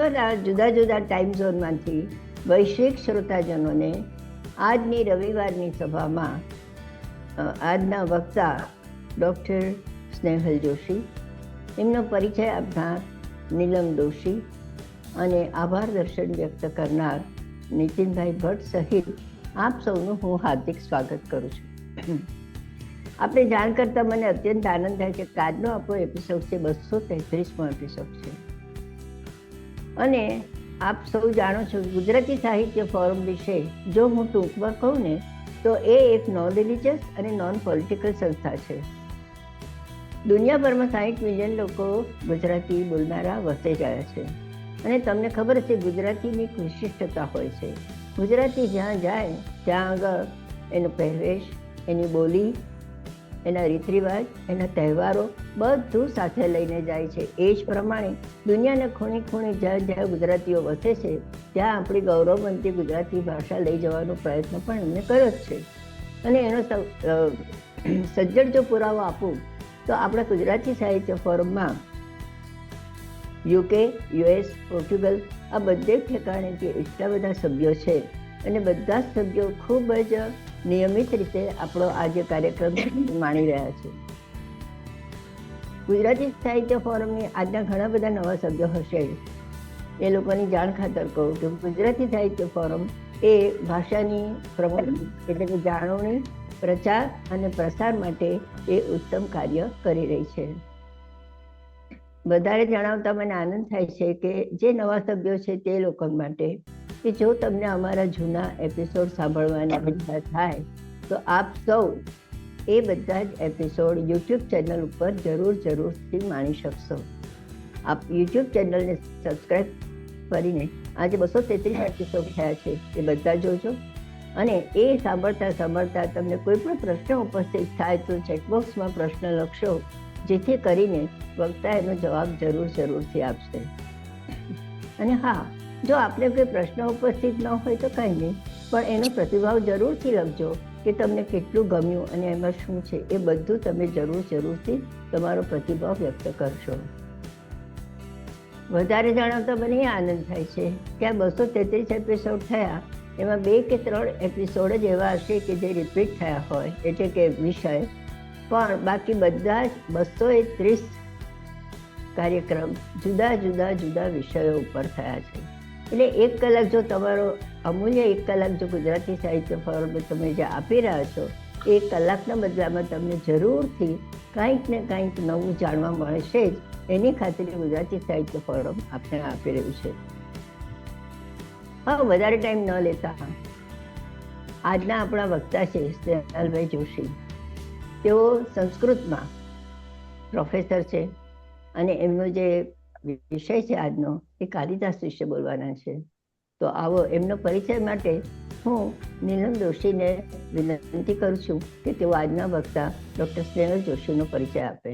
વિશ્વના જુદા જુદા ટાઈમ ઝોનમાંથી વૈશ્વિક શ્રોતાજનોને આજની રવિવારની સભામાં આજના વક્તા ડૉક્ટર સ્નેહલ જોશી, એમનો પરિચય આપનાર નીલમ દોશી અને આભાર દર્શન વ્યક્ત કરનાર નીતિનભાઈ ભટ્ટ સહિત આપ સૌનું હું હાર્દિક સ્વાગત કરું છું. આપણે જાણ કરતા મને અત્યંત આનંદ થાય છે કે આજનો આપણો એપિસોડ છે 233મો એપિસોડ છે. અને આપ સૌ જાણો છો ગુજરાતી સાહિત્ય ફોરમ વિશે જો હું ટૂંકમાં કહું ને તો એ એક નોન રિલિજિયસ અને નોન પોલિટિકલ સંસ્થા છે. દુનિયાભરમાં 60 મિલિયન લોકો ગુજરાતી બોલનારા વસે ગયા છે. અને તમને ખબર છે ગુજરાતીની એક વિશિષ્ટતા હોય છે. ગુજરાતી જ્યાં જાય ત્યાં આગળ એનો પહેરવેશ, એની બોલી, એના રીત રિવાજ, એના તહેવારો બધું સાથે લઈને જાય છે. એ જ પ્રમાણે દુનિયાના ખૂણે ખૂણે જ્યાં જ્યાં ગુજરાતીઓ વસે છે ત્યાં આપણી ગૌરવવંતી ગુજરાતી ભાષા લઈ જવાનો પ્રયત્ન પણ એમને કર્યો જ છે. અને એનો સજ્જડ જો પુરાવો આપું તો આપણા ગુજરાતી સાહિત્ય ફોરમમાં UK, US, પોર્ટુગલ આ બધે ઠેકાણેથી એટલા બધા સભ્યો છે અને બધા જ સભ્યો ખૂબ જ નિયમિત રીતે આપણો આ જે કાર્યક્રમ માણી રહ્યા છે. ગુજરાતી સાહિત્ય ફોરમની આજના ઘણા બધા નવા સભ્યો હશે. એ લોકોની જાણ ખાતર કહું કે ગુજરાતી સાહિત્ય ફોરમ એ ભાષાની પ્રમોશન એટલે કે જાળવણી, પ્રચાર અને પ્રસાર માટે એ ઉત્તમ કાર્ય કરી રહી છે. વધારે જણાવતા મને આનંદ થાય છે કે જે નવા સભ્યો છે તે લોકો માટે કે જો તમને અમારા જૂના એપિસોડ સાંભળવાની ઈચ્છા થાય તો આપ સૌ એ બધા જ એપિસોડ યુટ્યુબ ચેનલ ઉપર જરૂરથી માણી શકશો. આપ યુટ્યુબ ચેનલને સબસ્ક્રાઈબ કરીને આજે 233 એપિસોડ થયા છે એ બધા જોજો. અને એ સાંભળતા તમને કોઈ પણ પ્રશ્ન ઉપસ્થિત થાય તો ચેકબોક્સમાં પ્રશ્ન લખશો, જેથી કરીને વક્તા એનો જવાબ જરૂરથી આપશે. અને હા, જો આપણે કોઈ પ્રશ્ન ઉપસ્થિત ન હોય તો કંઈ નહીં, પણ એનો પ્રતિભાવ જરૂરથી લખજો કે તમને કેટલું ગમ્યું અને એમાં શું છે. એ બધું તમે જરૂરથી તમારો પ્રતિભાવ વ્યક્ત કરશો. વધારે જણાવતા મને એ આનંદ થાય છે કે આ 233 એપિસોડ થયા એમાં 2 કે 3 એપિસોડ જ એવા હશે કે જે રિપીટ થયા હોય, એટલે કે વિષય, પણ બાકી બધા જ 230 કાર્યક્રમ જુદા વિષયો ઉપર થયા છે. એટલે 1 કલાક જો તમારો અમૂલ્ય 1 કલાક જો ગુજરાતી સાહિત્ય ફોરમ તમે જે આપી રહ્યા છો એ 1 કલાકના બદલામાં તમને જરૂરથી કંઈક ને કંઈક નવું જાણવા મળશે જ. એની ખાતરી ગુજરાતી સાહિત્ય ફોરમ આપણે આપી રહ્યું છે. હા, વધારે ટાઈમ ન લેતા આજના આપણા વક્તા છે સ્નેહલભાઈ જોશી. તેઓ સંસ્કૃતમાં પ્રોફેસર છે અને એમનો જે વિષય છે આજનો એ કાલિદાસ વિશે બોલવાના છે. તો આવો એમનો પરિચય માટે હું નીલમ દોશીને વિનંતી કરું છું કે તેઓ આજના વક્તા ડૉક્ટર સ્નેહલ જોશીનો પરિચય આપે.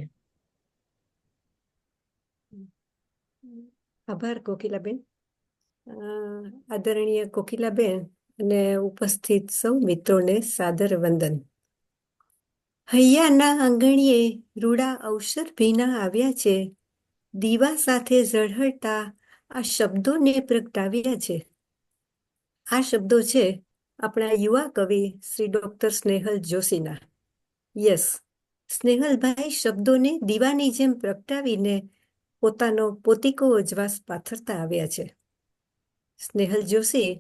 આભાર કોકિલાબેન. આદરણીય કોકિલાબેન અને ઉપસ્થિત સૌ મિત્રોને સાદર વંદન. હૈયાના આંગણીએ રૂડા અવસર ભીના આવ્યા છે, દીવા સાથે ઝળહળતા આ શબ્દોને પ્રગટાવ્યા છે. આ શબ્દો છે આપણા યુવા કવિ શ્રી ડૉક્ટર સ્નેહલ જોશીના. યસ, સ્નેહલભાઈ શબ્દોને દીવાની જેમ પ્રગટાવીને પોતાનો પોતિકો અજવાસ પાથરતા આવ્યા છે. સ્નેહલ જોશી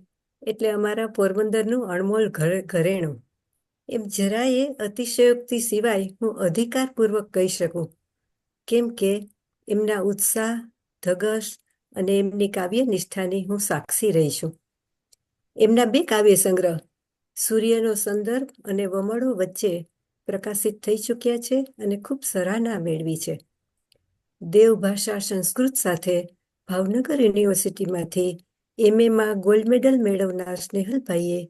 એટલે અમારા પોરબંદરનું અણમોલ ઘરેણું. એમ જરાયે અતિશયોક્તિ સિવાય હું અધિકારપૂર્વક કહી શકું, કેમ કે એમના ઉત્સાહ, ધગશ અને એમની કાવ્ય નિષ્ઠાની હું સાક્ષી રહી છું. એમના 2 કાવ્ય સંગ્રહ સૂર્યનો સંદર્ભ અને વમળો વચ્ચે પ્રકાશિત થઈ ચૂક્યા છે અને ખૂબ સરાહના મેળવી છે. દેવભાષા સંસ્કૃત સાથે ભાવનગર યુનિવર્સિટીમાંથી MAમાં ગોલ્ડ મેડલ મેળવનાર સ્નેહલભાઈએ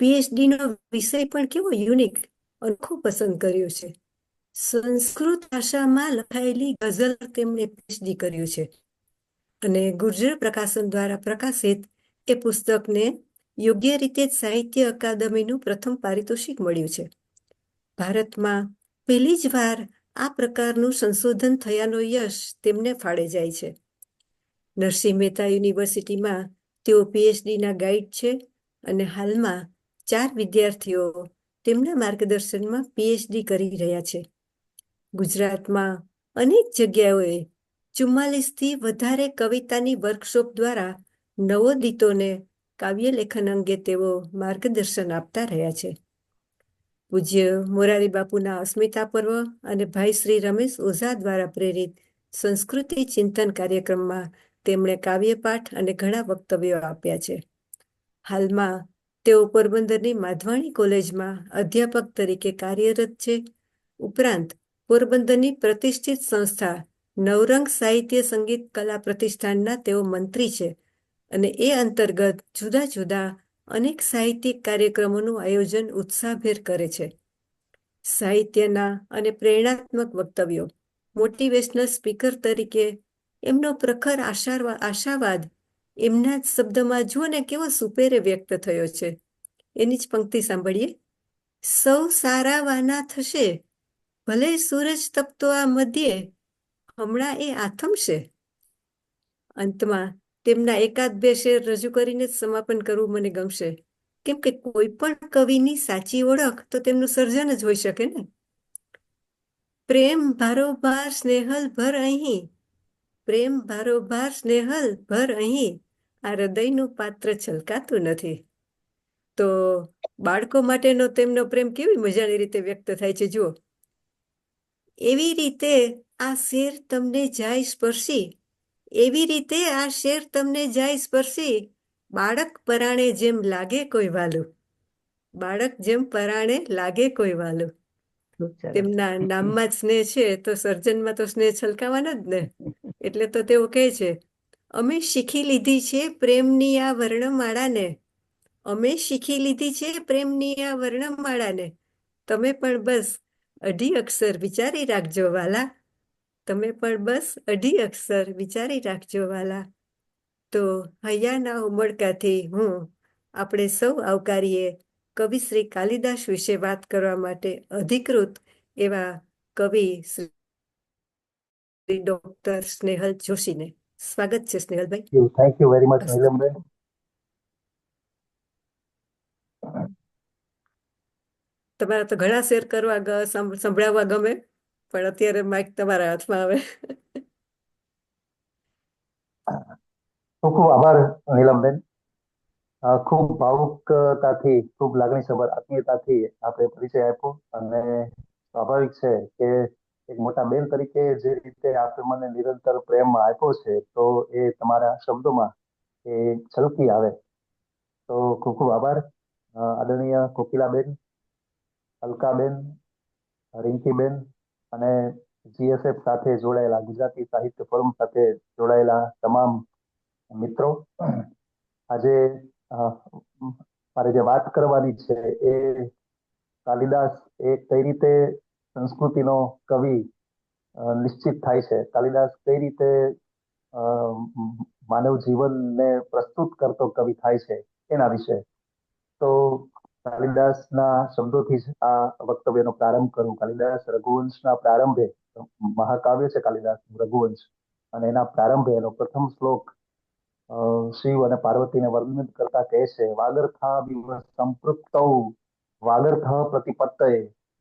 PhDનો વિષય પણ કેવો યુનિક અનોખો પસંદ કર્યો છે. સંસ્કૃત ભાષામાં લખાયેલી ગઝલ તેમણે PhD કર્યું છે અને ગુર્જર પ્રકાશન દ્વારા પ્રકાશિત એ પુસ્તકને યોગ્ય રીતે સાહિત્ય અકાદમીનું પ્રથમ પારિતોષિક મળ્યું છે. ભારતમાં પહેલી જ વાર આ પ્રકારનું સંશોધન થયાનો યશ તેમને ફાળે જાય છે. નરસિંહ મહેતા યુનિવર્સિટીમાં તેઓ PhDના ગાઈડ છે અને હાલમાં 4 વિદ્યાર્થીઓ તેમના માર્ગદર્શનમાં PhD કરી રહ્યા છે. ગુજરાતમાં અનેક જગ્યાઓએ 44થી વધારે કવિતાની વર્કશોપ દ્વારા નવોદિતોને કાવ્ય લેખન અંગે તેઓ માર્ગદર્શન આપતા રહ્યા છે. પૂજ્ય મોરારી બાપુના અસ્મિતા પર્વ અને ભાઈ શ્રી રમેશ ઓઝા દ્વારા પ્રેરિત સંસ્કૃતિ ચિંતન કાર્યક્રમમાં તેમણે કાવ્યપાઠ અને ઘણા વક્તવ્યો આપ્યા છે. હાલમાં તેઓ પોરબંદરની માધવાણી કોલેજમાં અધ્યાપક તરીકે કાર્યરત છે. ઉપરાંત પોરબંદરની પ્રતિષ્ઠિત સંસ્થા નવરંગ સાહિત્ય સંગીત કલા પ્રતિષ્ઠાનના તેઓ મંત્રી છે અને એ અંતર્ગત જુદા જુદા અનેક સાહિત્યિક કાર્યક્રમોનું આયોજન ઉત્સાહભેર કરે છે. સાહિત્યના અને પ્રેરણાત્મક વક્તવ્યો, મોટિવેશનલ સ્પીકર તરીકે એમનો પ્રખર આશાવાદ એમના જ શબ્દમાં જુઓ ને કેવો સુપેરે વ્યક્ત થયો છે. એની જ પંક્તિ સાંભળીએ. સૌ સારા વાના થશે, ભલે સૂરજ તપતો આ મધ્યે, હમણાં એ આથમશે. અંતમાં તેમના એકાદ બે શેર રજૂ કરીને જ સમાપન કરવું મને ગમશે, કેમ કે કોઈ પણ કવિની સાચી ઓળખ તો તેમનું સર્જન જ હોઈ શકે ને. પ્રેમ ભારોભાર સ્નેહલ ભર અહીં, પ્રેમ ભારોભાર સ્નેહલ ભર અહીં, આ હૃદયનું પાત્ર છલકાતું નથી. તો બાળકો માટેનો તેમનો પ્રેમ કેવી મજાની રીતે વ્યક્ત થાય છે જુઓ. એવી રીતે આ શેર તમને જાય સ્પર્શી, એવી રીતે આ શેર તમને જાય સ્પર્શી, બાળક પરાણે જેમ લાગે કોઈ વાલું, બાળક જેમ પરાણે લાગે કોઈ વાલું. તેમના નામમાં જ સ્નેહ છે તો સર્જનમાં તો સ્નેહ છલકાવાનો જ ને. એટલે તો તેઓ કહે છે, અમે શીખી લીધી છે પ્રેમની આ વર્ણમાળાને, અમે શીખી લીધી છે પ્રેમની આ વર્ણમાળાને, તમે પણ બસ અઢી અક્ષર વિચારી રાખજો વાલા, તમે પણ બસ અઢી અક્ષર વિચારી રાખજો વાલા. તો હૈયાના ઉમળકાથી આપણે સૌ આવકારીએ કવિ શ્રી કાલિદાસ વિશે વાત કરવા માટે અધિકૃત એવા કવિ શ્રી ડોક્ટર સ્નેહલ જોશીને. સ્વાગત છે સ્નેહલભાઈ. થેન્ક યુ વેરી મચ નીલમબેન. તમારા તો ઘણા શેર કરવા સંભળાવવા ગમે, પણ અત્યારે માઇક તમારા હાથમાં આવે. ખૂબ ખૂબ આભાર નીલમબેન. ખૂબ ભાવુકતાથી, ખૂબ લાગણીસભર આત્મીયતાથી આપણે પરિચય આપ્યો અને સ્વાભાવિક છે કે એક મોટા બેન તરીકે જે રીતે આપણે મને નિરંતર પ્રેમ આપ્યો છે તો એ તમારા શબ્દોમાં એ છલકી આવે. તો ખૂબ ખૂબ આભાર. આદરણીય કોકિલાબેન, અલકાબેન, રિંકીબેન અને GSF સાથે જોડાયેલા, ગુજરાતી સાહિત્ય ફોરમ સાથે જોડાયેલા તમામ મિત્રો. આજે મારે જે વાત કરવાની છે એ કાલિદાસ એ કઈ રીતે સંસ્કૃતિનો કવિ નિશ્ચિત થાય છે, કાલિદાસ કઈ રીતે માનવ જીવનને પ્રસ્તુત કરતો કવિ થાય છે એના વિશે. તો કાલિદાસના શબ્દોથી જ આ વક્તવ્યનો પ્રારંભ કરું. કાલિદાસ રઘુવંશના પ્રારંભે, મહાકાવ્ય છે કાલિદાસનું રઘુવંશ, અને એના પ્રારંભે એનો પ્રથમ શ્લોક શિવ અને પાર્વતીને વર્ણન કરતા કહે છે, વાગર્થા વિવ સંપૃક્તૌ વાગર્થ પ્રતિપત્તયે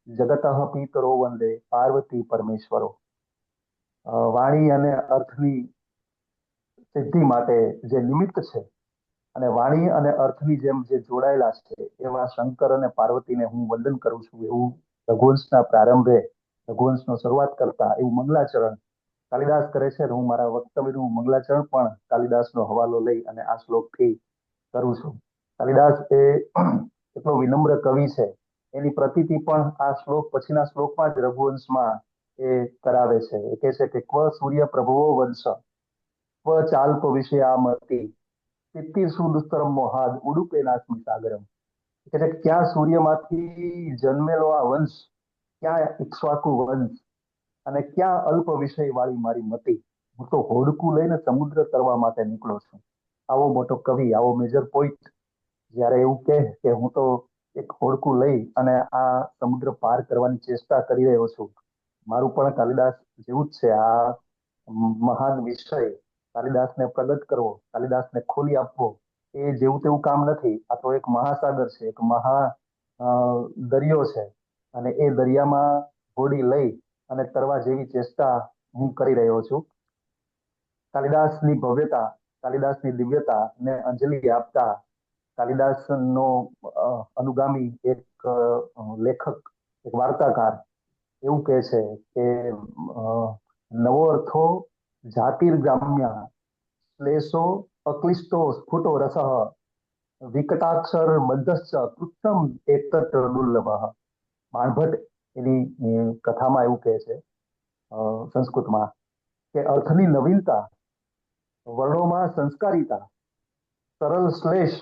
જગતઃ પિતરો વંદે પાર્વતી પરમેશ્વરો. વાણી અને અર્થની સિદ્ધિ માટે જે નિમિત્ત છે અને વાણી અને અર્થની જેમ જે જોડાયેલા છે એવા શંકર અને પાર્વતીને હું વંદન કરું છું. એવું રઘુવંશના પ્રારંભે, રઘુવંશનો શરૂઆત કરતા એવું મંગલાચરણ કાલિદાસ કરે છે. હું મારા વક્તવ્યનું મંગલાચરણ પણ કાલિદાસનો હવાલો લઈ અને આ શ્લોકથી કરું છું. કાલિદાસ એ એટલો વિનમ્ર કવિ છે, એની પ્રતીતિ પણ આ શ્લોક પછીના શ્લોકમાં જ રઘુવંશમાં એ કરાવે છે. એ કહે છે કે ક્વ સૂર્ય પ્રભુઓ વંશ, ક્વ ચાલ્પ વિષયામતી, તિત્તિર સુદુસ્તરમ મોહાદ ઉડુપે નાસ્મિ સાગરમ. કે છે ક્યાં સૂર્યમાંથી જન્મેલો આ વંશ, ક્યાં ઇક્ષ્વાકુ વંશ, અને ક્યાં અલ્પ વિષય વાળી મારી મતિ. હું તો હોડકું લઈને સમુદ્ર તરવા માટે નીકળો છું. આવો મોટો કવિ, આવો મેજર પોઈન્ટ જ્યારે એવું કહે કે હું તો એક હોડકું લઈ અને આ સમુદ્ર પાર કરવાની ચેષ્ટા કરી રહ્યો છું. મારું પણ કાલિદાસ જેવું જ છે. આ મહાન વિષય કાલિદાસને પ્રગટ કરવો, કાલિદાસને ખોલી આપવો એ જેવું તેવું કામ નથી. આ તો એક મહાસાગર છે, એક દરિયો છે, અને એ દરિયામાં હોડી લઈ અને તરવા જેવી ચેષ્ટા હું કરી રહ્યો છું. કાલિદાસની ભવ્યતા, કાલિદાસની દિવ્યતા ને અંજલિ આપતા કાલિદાસનો અનુગામી એક લેખક, એક વાર્તાકાર એવું કહે છે કે નવો અર્થો જાતિર્ગ્રામ્ય શ્લેષો અક્લિષ્ટો સ્ફુટો રસઃ વિકટાક્ષર મધ્યશ્ચ કૃત્તમ એકત્ર દુર્લભ. બાણભટ્ટ એની કથામાં એવું કહે છે સંસ્કૃતમાં કે અર્થની નવીનતા, વર્ણોમાં સંસ્કારિતા, સરળ શ્લેષ,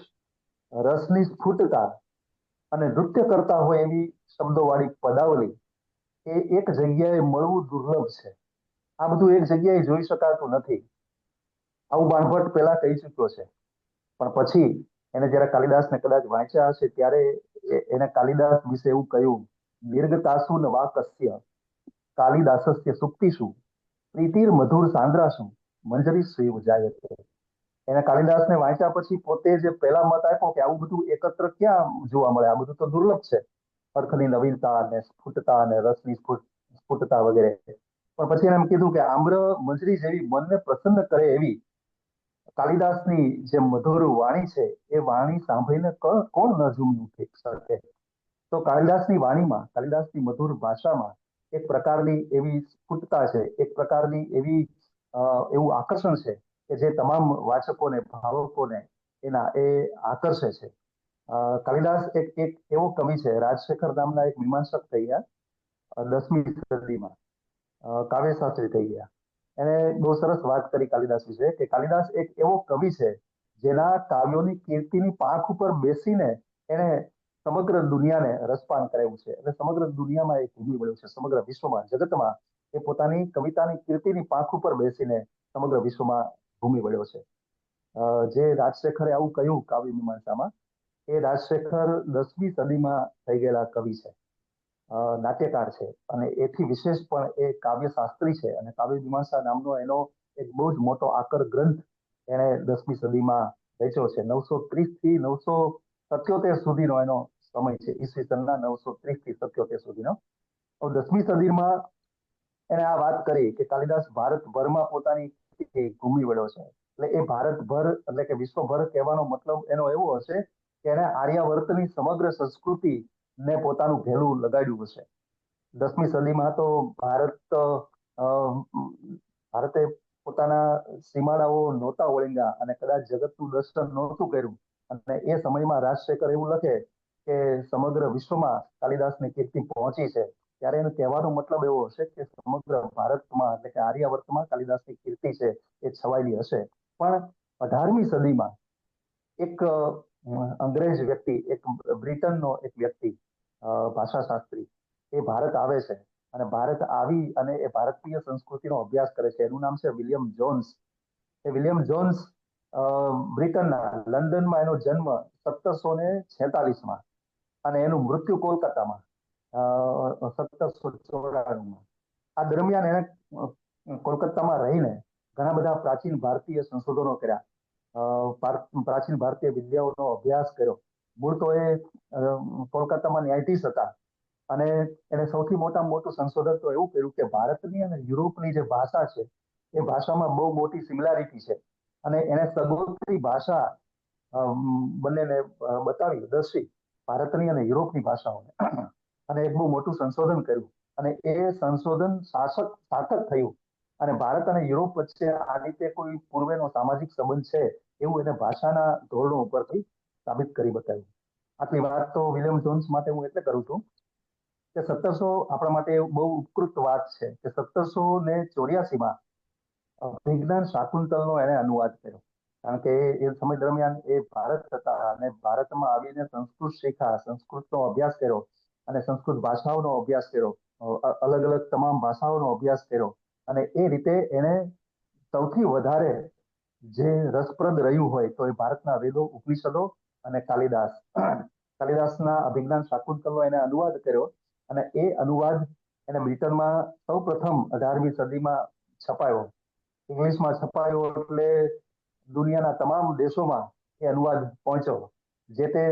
રસની સ્ફુટતા અને નૃત્ય કરતા હોય એવી શબ્દોવાળી પદાવલી એ એક જગ્યાએ મળવું દુર્લભ છે. આ બધું એક જગ્યાએ જોઈ શકાતું નથી. આવું બાણભટ્ટ પહેલા કહી ચૂક્યો છે. પણ પછી એને જયારે કાલિદાસને કદાચ વાંચ્યા હશે ત્યારે એને કાલિદાસ વિશે એવું કહ્યું, દીર્ઘતાસુ ન વાકસ્ય કાલિદાસસ્ય સુપ્તિષુ પ્રીતિર મધુર સાંદ્રાસુ મંજરી સ્વીવ જાયતે. એને કાલિદાસને વાંચ્યા પછી પોતે જે પહેલા મત આપ્યો કે આવું બધું એકત્ર ક્યાં જોવા મળે, આ બધું તો દુર્લભ છે, અર્થની નવીનતા અને સ્ફુટતા અને રસની સ્ફુટતા વગેરે. પણ પછી એને એમ કીધું કે આમ્ર મંજરી જેવી મનને પ્રસન્ન કરે એવી કાલિદાસની જે મધુર વાણી છે એ વાણી સાંભળીને કોણ ન ઝૂમી ઉઠી શકે. તો કાલિદાસની વાણીમાં, કાલિદાસની મધુર ભાષામાં એક પ્રકારની એવી સ્ફુટતા છે, એક પ્રકારની એવું આકર્ષણ છે કે જે તમામ વાચકોને, ભાવકોને એ આકર્ષે છે. કાલિદાસ એક એવો કવિ છે, રાજશેખર નામના એક મીમાંસક થઈ ગયા 10મી સદીમાં, કાવ્યશાસ્ત્રી થઈ ગયા. એને બહુ સરસ વાત કરી કાલિદાસ વિશે કે કાલિદાસ એક એવો કવિ છે જેના કાવ્યોની કીર્તિની પાંખ ઉપર બેસીને એને સમગ્ર દુનિયાને રસપાન કરાવ્યું છે. એટલે સમગ્ર દુનિયામાં એ ઘૂમી વળ્યો છે, સમગ્ર વિશ્વમાં, જગતમાં એ પોતાની કવિતાની કીર્તિની પાંખ ઉપર બેસીને સમગ્ર વિશ્વમાં ઘૂમી વળ્યો છે. જે રાજશેખરે આવું કહ્યું કાવ્ય મીમાંસામાં, એ રાજશેખર 10મી સદીમાં થઈ ગયેલા કવિ છે, નાટ્યકાર છે, અને એથી વિશેષ પણ એ કાવ્યશાસ્ત્રી છે. અને કાવ્ય મીમાંસા નામનો એનો એક બહુ જ મોટો આકર ગ્રંથ એણે 10મી સદીમાં રચ્યો છે. 930 થી 977 સુધીનો એનો સમય છે, ઈસવીસનના 930 થી 77 સુધીનો. 10મી સદીમાં એને આ વાત કરી કે કાલિદાસ ભારતભરમાં પોતાની ઘૂમી વળ્યો છે. એટલે એ ભારતભર એટલે કે વિશ્વભર કહેવાનો મતલબ એનો એવો હશે કે એને આર્યાવર્તની સમગ્ર સંસ્કૃતિ ને પોતાનું ઘેલું લગાડ્યું હશે. 10મી સદીમાં તો ભારતે પોતાના સીમાડાઓ નહોતા ઓળંગ્યા અને કદાચ જગતનું દર્શન નહોતું કર્યું. અને એ સમયમાં રાજશેખર એવું લખે કે સમગ્ર વિશ્વમાં કાલિદાસની કીર્તિ પહોંચી છે, ત્યારે એનો કહેવાનો મતલબ એવો હશે કે સમગ્ર ભારતમાં એટલે કે આર્યાવર્તમાં કાલિદાસની કીર્તિ છે એ છવાયેલી હશે. પણ 18મી સદીમાં એક અંગ્રેજ વ્યક્તિ, એક બ્રિટનનો એક વ્યક્તિ, ભાષાશાસ્ત્રી, એ ભારત આવે છે અને ભારત આવી અને એ ભારતીય સંસ્કૃતિનો અભ્યાસ કરે છે. એનું નામ છે વિલિયમ જોન્સ. એ વિલિયમ જોન્સ બ્રિટનના લંડનમાં એનો જન્મ 1746માં અને એનું મૃત્યુ કોલકાતામાં 1794માં. આ દરમિયાન એને કોલકાતામાં રહીને ઘણા બધા પ્રાચીન ભારતીય સંશોધનો કર્યા, પ્રાચીન ભારતીય વિદ્યાઓનો અભ્યાસ કર્યો. મૂળ તો એ કોલકાતામાં ન્યાયાધીશ હતા અને એને સૌથી મોટામાં મોટું સંશોધન તો એવું કર્યું કે ભારતની અને યુરોપની જે ભાષા છે એ ભાષામાં બહુ મોટી સિમિલારિટી છે. અને એને સર્વોત્તરી ભાષા બંનેને બતાવી, દર્શી, ભારતની અને યુરોપની ભાષાઓને. અને એક બહુ મોટું સંશોધન કર્યું અને એ સંશોધન સાર્થક થયું. અને ભારત અને યુરોપ વચ્ચે આ રીતે કોઈ પૂર્વેનો સામાજિક સંબંધ છે એવું એને ભાષાના ધોરણો ઉપરથી સાબિત કરી બતાવ્યું. આટલી વાત તો વિલિયમ જોન્સ માટે હું એટલે કરું છું કે 1700 આપણા માટે બહુ ઉત્કૃષ્ટ વાત છે કે 1784માં વિજ્ઞાન શાકુંતલનો એને અનુવાદ કર્યો. કારણ કે એ સમય દરમિયાન એ ભારત હતા અને ભારતમાં આવીને સંસ્કૃત શીખ્યા, સંસ્કૃતનો અભ્યાસ કર્યો અને સંસ્કૃત ભાષાઓનો અભ્યાસ કર્યો, અલગ અલગ તમામ ભાષાઓનો અભ્યાસ કર્યો. અને એ રીતે એને સૌથી વધારે જે રસપ્રદ રહ્યું હોય તો એ ભારતના વેદો, ઉપનિષદો અને કાલિદાસના અભિજ્ઞાન શાકુંતલનો એને અનુવાદ કર્યો. અને એ અનુવાદ એને બ્રિટનમાં સૌ પ્રથમ 18મી સદીમાં છપાયો. ઇંગ્લિશમાં છપાયો એટલે દુનિયાના તમામ દેશોમાં એ અનુવાદ પહોંચ્યો. જે તે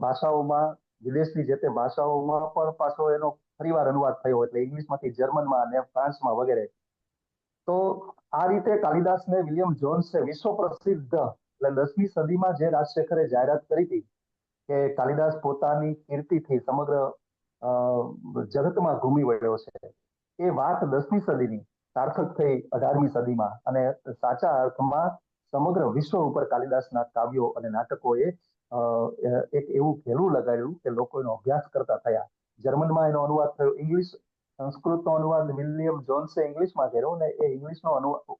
ભાષાઓમાં, વિદેશની જે તે ભાષાઓમાં પણ પાછો એનો ફરીવાર અનુવાદ થયો, એટલે ઇંગ્લિશમાંથી જર્મનમાં અને ફ્રાન્સમાં વગેરે. તો આ રીતે કાલિદાસને વિલિયમ જોન્સે વિશ્વ પ્રસિદ્ધ, એટલે 10મી સદીમાં જે રાજશેખરે જાહેરાત કરી હતી કે કાલિદાસ પોતાની કીર્તિથી સમગ્ર જગતમાં ઘૂમી વળ્યો છે, એ વાત 10મી સદીની સાર્થક થઈ 18મી સદીમાં, અને સાચા અર્થમાં સમગ્ર વિશ્વ ઉપર કાલિદાસના કાવ્યો અને નાટકોએ એક એવું ઘેલું લગાડ્યું કે લોકો એનો અભ્યાસ કરતા થયા. જર્મનમાં એનો અનુવાદ થયો, ઇંગ્લિશ સંસ્કૃતનો અનુવાદ વિલિયમ જોન્સે ઇંગ્લિશમાં કર્યો, અને એ ઇંગ્લિશનો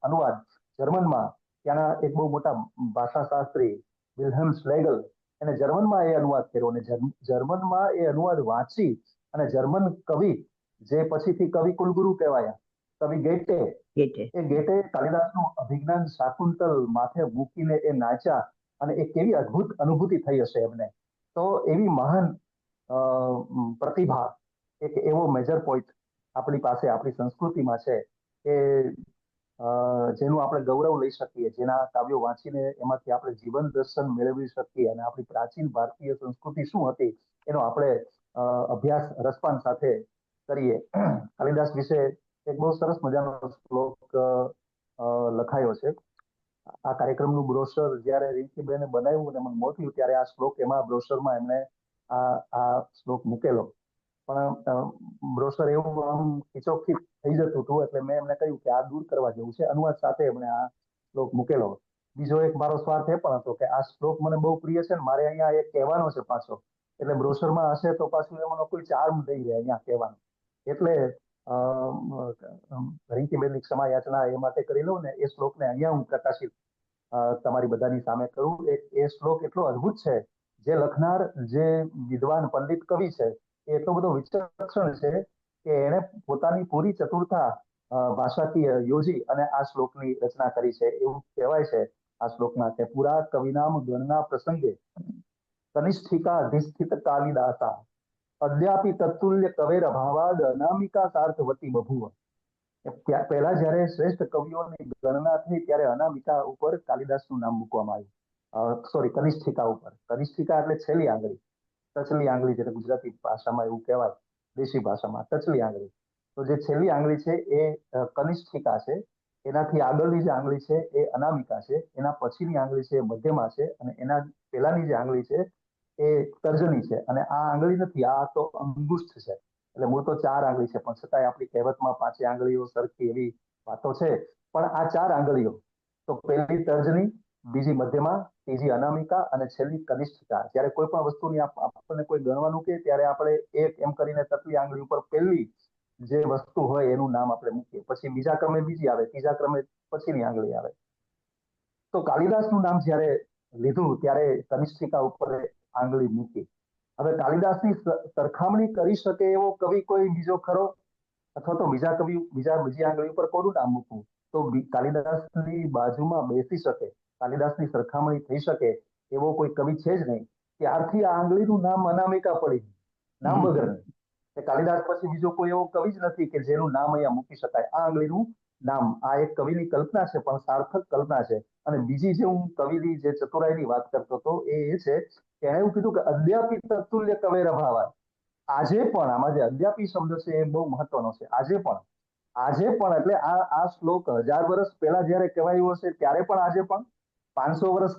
અનુવાદ જર્મનમાં ત્યાંના એક બહુ મોટા ભાષાશાસ્ત્રી વિલ્હેલ્મ શ્લેગલ એને જર્મનમાં એ અનુવાદ કર્યો, અને જર્મનમાં એ અનુવાદ વાંચી અને જર્મન કવિ, જે પછીથી કવિ કુલગુરુ કહેવાયા, કવિ ગેટે, એ ગેટે કાલિદાસનું અભિજ્ઞાન શાકુંતલ માથે મૂકીને એ નાચ્યા, અને એ કેવી અદ્ભુત અનુભૂતિ થઈ હશે એમને. તો એવી મહાન પ્રતિભા, એક એવો મેજર પોઈન્ટ આપણી પાસે, આપણી સંસ્કૃતિમાં છે કે જેનું આપણે ગૌરવ લઈ શકીએ, જેના કાવ્યો વાંચીને એમાંથી આપણે જીવન દર્શન મેળવી શકીએ, અને આપણી પ્રાચીન ભારતીય સંસ્કૃતિ શું હતી એનો આપણે અભ્યાસ રસપાન સાથે કરીએ. કાલિદાસ વિશે એક બહુ સરસ મજાનો શ્લોક લખાયો છે. આ કાર્યક્રમનું બ્રોશર જ્યારે રિંકીબેને બનાવ્યું અને મને મોકલ્યું, ત્યારે આ શ્લોક એમાં બ્રોશરમાં એમણે આ શ્લોક મૂકેલો. પણ બ્રોશર એવું આમ ખીચોખીચ થઈ જતું હતું, એટલે મેં એમને કહ્યું કે આ દૂર કરવા જેવું છે. અનુવાદ સાથે એમણે આ શ્લોક મૂકેલો. બીજો એક મારો સ્વાર્થ એ પણ હતો કે આ શ્લોક મને બહુ પ્રિય છે, ને મારે અહીંયા એક કહેવાનો છે પાછો, એટલે બ્રોશરમાં હશે તો પાછું એમાંનો કોઈ ચાર્મ થઈ જાય અહીંયા કહેવાનો. એટલે રિંકીબેનની ક્ષમા યાચના એ માટે કરી લઉં ને, એ શ્લોકને અહીંયા હું પ્રકાશિત તમારી બધાની સામે કરું. એ શ્લોક એટલો અદ્ભુત છે, જે લખનાર, જે વિદ્વાન પંડિત કવિ છે, એ એટલો બધો વિચક્ષણ છે કે એણે પોતાની પૂરી ચતુરતા ભાષાકીય યોજી અને આ શ્લોકની રચના કરી છે. એવું કહેવાય છે આ શ્લોકમાં કે પુરા કવિનામ ગણના પ્રસંગે કનિષ્ઠિકા અધિષ્ઠિત કાલિદાસા અદ્યાપી તત્તુલ્ય કવેર અભાવાદ અનામિકા સાર્થવતી બભુવ. પહેલા જ્યારે શ્રેષ્ઠ કવિઓની ગણના થઈ ત્યારે અનામિકા ઉપર કાલિદાસનું નામ મૂકવામાં આવ્યું. સોરી, કનિષ્ઠિકા ઉપર. કનિષ્ઠિકા એટલે છેલ્લી આંગળી, ટચલી આંગળી, જેને ગુજરાતી ભાષામાં એવું કહેવાય, દેશી ભાષામાં ટચલી આંગળી. તો જે છેલ્લી આંગળી છે એ કનિષ્ઠિકા છે, એનાથી આગળની જે આંગળી છે એ અનામિકા છે, એના પછીની આંગળી છે એ મધ્યમા છે, અને એના પહેલાની જે આંગળી છે એ તર્જની છે. અને આ આંગળી નથી, આ તો અંગુષ્ઠ છે. એટલે મૂળ તો 4 આંગળી છે, પણ છતાંય આપણી કહેવતમાં 5 આંગળીઓ સરખી એવી વાતો છે. પણ આ 4 આંગળીઓ, તો પહેલી તર્જની, બીજી મધ્યમા, ત્રીજી અનામિકા અને છેલ્લી કનિષ્ઠિકા. જ્યારે કોઈ પણ વસ્તુની આપણને કોઈ ગણવાનું કે ત્યારે આપણે એક એમ કરીને તકલી આંગળી ઉપર પહેલી જે વસ્તુ હોય એનું નામ આપણે મૂકીએ, પછી બીજા ક્રમે બીજી આવે, ત્રીજા ક્રમે પછીની આંગળી આવે. તો કાલિદાસનું નામ જ્યારે લીધું ત્યારે કનિષ્ઠિકા ઉપર આંગળી મૂકી. હવે કાલિદાસની સરખામણી કરી શકે એવો કવિ કોઈ બીજો ખરો, અથવા તો બીજી આંગળી ઉપર કોનું નામ મૂકવું? તો કાલિદાસની બાજુમાં બેસી શકે, કાલિદાસની સરખામણી થઈ શકે એવો કોઈ કવિ છે જ નહીં. ત્યારથી આ આંગળીનું નામ અનામિકા પડી, નામ વગરની. કાલિદાસ પછી બીજો કોઈ એવો કવિ જ નથી કે જેનું નામ અહીંયા મૂકી શકાય. આ આંગળીનું નામ, આ એક કવિની કલ્પના છે, પણ સાર્થક કલ્પના છે. અને બીજી જે હું કવિની જે ચતુરાઈની વાત કરતો હતો એ છે કે એણે એવું કીધું કે અદ્યાપી તત્તુલ્ય કવેર અભાવાય. આજે પણ, આમાં જે અદ્યાપી શબ્દ છે એ બહુ મહત્વનો છે. આજે પણ એટલે આ શ્લોક 1000 વર્ષ પહેલા જયારે કહેવાયો હશે ત્યારે પણ આજે પણ, 500 વર્ષ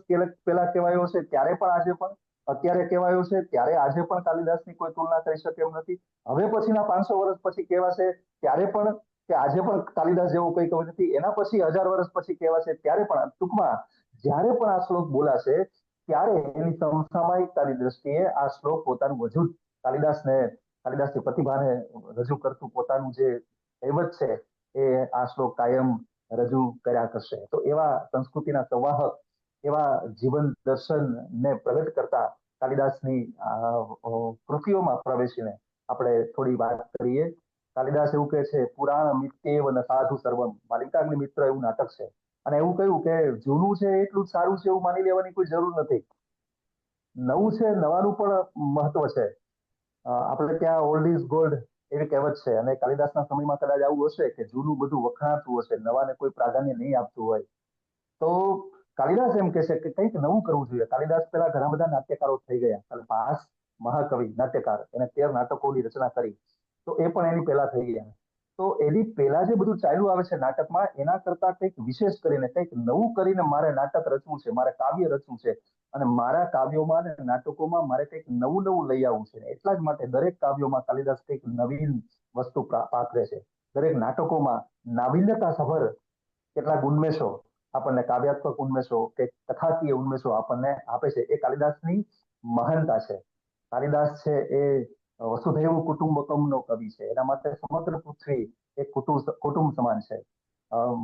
પહેલા કહેવાયો હશે ત્યારે પણ આજે પણ, અત્યારે કહેવાયો છે ત્યારે આજે પણ કાલિદાસની કોઈ તુલના કરી શકે એમ નથી. હવે પછીના 500 વર્ષ પછી કહેવાશે ત્યારે પણ કે આજે પણ કાલિદાસ જેવો કોઈ કવિ નથી. એના પછી 1000 વર્ષ પછી કહેવાશે ત્યારે પણ, ટૂંકમાં જ્યારે પણ આ શ્લોક બોલાશે ત્યારે એની સમસામયિકતાની દ્રષ્ટિએ આ શ્લોક પોતાનું વજૂદ, કાલિદાસની પ્રતિભાને રજૂ કરતું પોતાનું જે કહેવત છે એ આ શ્લોક કાયમ રજૂ કર્યા કરશે. તો એવા સંસ્કૃતિના સંવાહક, એવા જીવન દર્શનને પ્રગટ કરતા કાલિદાસની કૃતિઓમાં પ્રવેશીને આપણે થોડી વાત કરીએ. કાલિદાસ એવું કહે છે, પુરાણ મિત્યેવ ન સાધુ સર્વમ. માલિકાગ્નિ મિત્ર એવું નાટક છે, અને એવું કહ્યું કે જૂનું છે એટલું જ સારું છે એવું માની લેવાની કોઈ જરૂર નથી. નવું છે, નવાનું પણ મહત્વ છે. આપણે ત્યાં ઓલ્ડ ઇઝ ગોલ્ડ એવી કહેવત છે. અને કાલિદાસના સમયમાં કદાચ આવું હશે કે જૂનું બધું વખણાતું હશે, નવાને કોઈ પ્રાધાન્ય નહીં આપતું હોય, તો કાલિદાસ એમ કહે છે કે કંઈક નવું કરવું જોઈએ. કાલિદાસ પહેલા ઘણા બધા નાટ્યકારો થઈ ગયા. ભાસ મહાકવિ નાટ્યકાર, એને 13 નાટકોની રચના કરી, તો એ પણ એની પહેલા થઈ ગયા. તો એની પહેલા જે બધું ચાલ્યું આવે છે નાટકમાં, એના કરતા કંઈક વિશેષ કરીને, કંઈક નવું કરીને મારે નાટક રચવું છે, મારે કાવ્ય રચવું છે, અને મારા કાવ્યોમાં અને નાટકોમાં મારે કંઈક નવું નવું લઈ આવવું છે. એટલા જ માટે દરેક કાવ્યોમાં કાલિદાસ કંઈક નવીન વસ્તુ પાથરે છે. દરેક નાટકોમાં નાવીન્યતા સભર કેટલાક ઉન્મેષો, આપણને કાવ્યાત્મક ઉન્મેષો કે કથાકીય ઉન્મેષો આપણને આપે છે. એ કાલિદાસની મહાનતા છે. કાલિદાસ છે એ વસુધૈવ કુટુંબકમનો કવિ છે. એના માટે સમગ્ર પૃથ્વી એક કુટુંબ સમાન છે.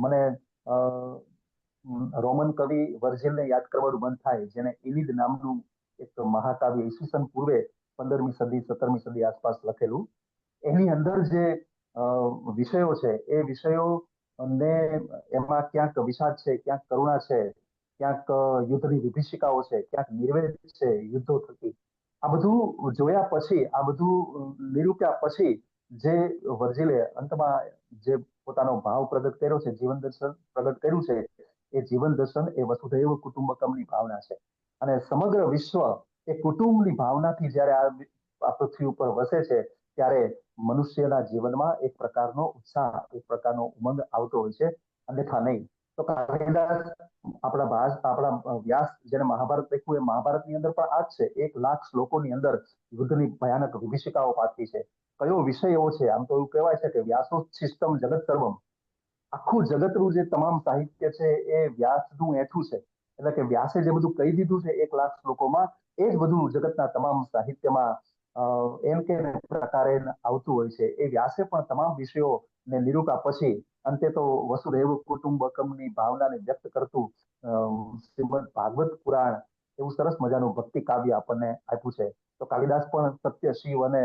મને રોમન કવિ વર્જિલને યાદ કરવાનું મન થાય, જેને ઇલિડ નામનું એક મહાકાવ્ય ઈસવીસન પૂર્વે 15મી સદી 17મી સદી આસપાસ લખેલું. એની અંદર જે વિષયો છે, એ વિષયો ને એમાં ક્યાંક વિષાદ છે, ક્યાંક કરુણા છે, ક્યાંક યુદ્ધની વિભીષિકાઓ છે, ક્યાંક નિર્વેદ છે યુદ્ધો થકી. આ બધું જોયા પછી, આ બધું નિરૂપ્યા પછી જે વર્જિલે અંતમાં જે પોતાનો ભાવ પ્રગટ કર્યો છે, જીવન દર્શન પ્રગટ કર્યું છે, એ જીવન દર્શન એ વસુધૈવ કુટુંબકમની ભાવના છે. અને સમગ્ર વિશ્વ એ કુટુંબની ભાવનાથી જ્યારે આ પૃથ્વી ઉપર વસે છે, ત્યારે મનુષ્યના જીવનમાં એક પ્રકારનો ઉત્સાહ, એક પ્રકારનો ઉમંગ આવતો હોય છે, અન્યથા નહીં. તો કાલિદાસ આપણા વ્યાસ જેને મહાભારત લખ્યું, એ મહાભારતની અંદર પણ આ જ છે. 1 લાખ શ્લોકોની અંદર યુદ્ધની ભયાનક વિભીષિકાઓ પાથરી છે. કયો વિષય એવો છે? આમ તો એવું કહેવાય છે કે વ્યાસોચ્છિષ્ટમ જગત સર્વમ, આખું જગતનું જે તમામ સાહિત્ય છે એ વ્યાસનું એઠું છે. એટલે કે વ્યાસે જે બધું કહી દીધું છે 1 લાખ શ્લોકોમાં, એ જ બધું જગતના તમામ સાહિત્યમાં એમ કે પ્રકારે આવતું હોય છે. એ વ્યાસે પણ તમામ વિષયોને નિરૂપ્યા પછી અંતે તો વસુધૈવ કુટુંબકમની ભાવનાને વ્યક્ત કરતું શ્રીમદ ભાગવત પુરાણ એવું સરસ મજાનું ભક્તિ કાવ્ય આપણને આપ્યું છે. તો કાલિદાસ પણ સત્ય, શિવ અને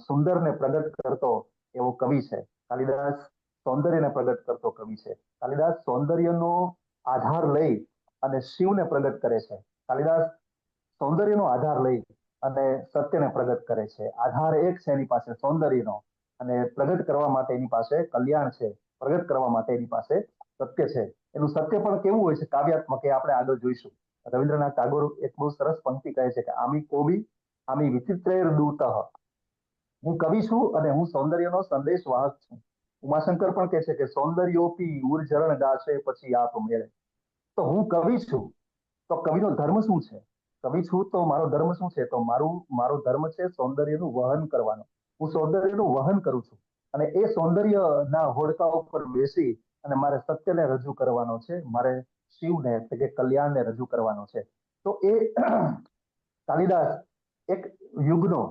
સુંદરને પ્રગટ કરતો એવો કવિ છે. કાલિદાસ સૌંદર્યને પ્રગટ કરતો કવિ છે. કાલિદાસ સૌંદર્યનો આધાર લઈ અને શિવને પ્રગટ કરે છે. કાલિદાસ સૌંદર્યનો આધાર લઈ અને સત્યને પ્રગટ કરે છે. આધાર એક છે એની પાસે સૌંદર્યનો, અને પ્રગટ કરવા માટે એની પાસે કલ્યાણ છે, પ્રગટ કરવા માટે એની પાસે સત્ય છે. એનું સત્ય પણ કેવું હોય છે? કાવ્યાત્મક. એ આપણે આગળ જોઈશું. રવિન્દ્રનાથ ટાગોર એક બહુ સરસ પંક્તિ કહે છે કે આમી કોબી આમી વિચિત્રેર દૂતઃ, હું કવિ છું અને હું સૌંદર્યનો સંદેશ વાહક છું. ઉમાશંકર પણ કહે છે કે સૌંદર્યોપી ઉર્જરણ ગાશે પછી આપ મેળે. તો હું કવિ છું, તો કવિનો ધર્મ શું છે? કવિ છું તો મારો ધર્મ શું છે? તો મારો ધર્મ છે સૌંદર્યનું વહન કરવાનો. હું સૌંદર્યનું વહન કરું છું, અને એ સૌંદર્યના હોડકા ઉપર બેસી અને મારે સત્યને રજૂ કરવાનો છે, મારે શિવને એટલે કે કલ્યાણને રજૂ કરવાનો છે. તો એ કાલિદાસ એક યુગનો,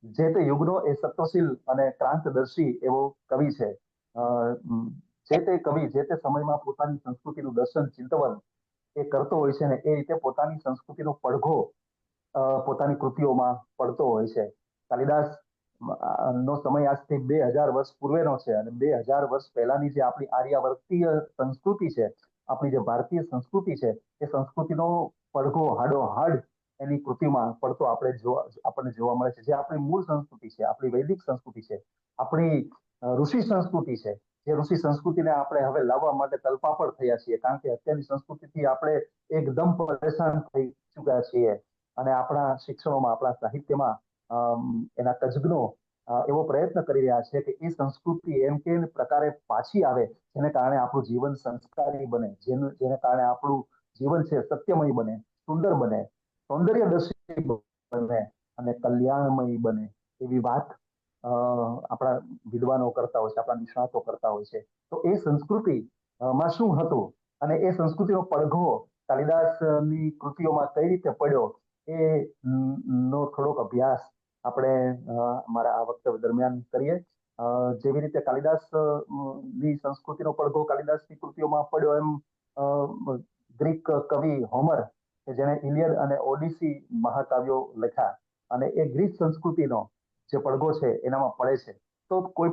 જે તે યુગનો એ સત્વશીલ અને ક્રાંતદર્શી એવો કવિ છે. જે તે કવિ જે તે સમયમાં પોતાની સંસ્કૃતિનું દર્શન, ચિંતવન એ કરતો હોય છે, ને એ રીતે પોતાની સંસ્કૃતિનો પડઘો પોતાની કૃતિઓમાં પડતો હોય છે. કાલિદાસ નો સમય આજથી 2000 વર્ષ પૂર્વેનો છે, અને 2000 વર્ષ પહેલાની જે આપણી આર્યાવર્તીય સંસ્કૃતિ છે, આપણી જે ભારતીય સંસ્કૃતિ છે, એ સંસ્કૃતિનો પડઘો હાડોહાડ એની કૃતિમાં પડતો આપણને જોવા મળે છે. જે આપણી મૂળ સંસ્કૃતિ છે, આપણી વૈદિક સંસ્કૃતિ છે, આપણી ઋષિ સંસ્કૃતિ છે, જે ઋષિ સંસ્કૃતિને આપણે હવે લાવવા માટે તલપાપડ થયા છીએ, કારણ કે અત્યારની સંસ્કૃતિથી આપણે એકદમ પરેશાન થઈ ચૂક્યા છીએ. અને આપણા શિક્ષણોમાં, આપણા સાહિત્યમાં એના તજજ્ઞો એવો પ્રયત્ન કરી રહ્યા છે કે એ સંસ્કૃતિ એમ કે પ્રકારે પાછી આવે, જેને કારણે આપણું જીવન સંસ્કારી બને, જેને કારણે આપણું જીવન છે સત્યમય બને, સુંદર બને, સૌંદર્યદર્શી બને અને કલ્યાણમય બને. એવી વાત આપણા વિદ્વાનો કરતા હોય છે, આપણા નિષ્ણાતો કરતા હોય છે. તો એ સંસ્કૃતિ માં શું હતું અને એ સંસ્કૃતિનો પડઘો કાલિદાસની કૃતિઓમાં કઈ રીતે પડ્યો, એ નો થોડોક અભ્યાસ આપણે મારા આ વક્તવ્ય દરમિયાન કરીએ. જેવી રીતે કાલિદાસ ની સંસ્કૃતિનો પડઘો કાલિદાસની કૃતિઓમાં પડ્યો, એમ ગ્રીક કવિ હોમર કે જેણે ઇલિયડ અને ઓડિસી મહાકાવ્યો લખ્યા, અને એ ગ્રીક સંસ્કૃતિનો જે પડઘો છે એનામાં પડે છે. તો કોઈ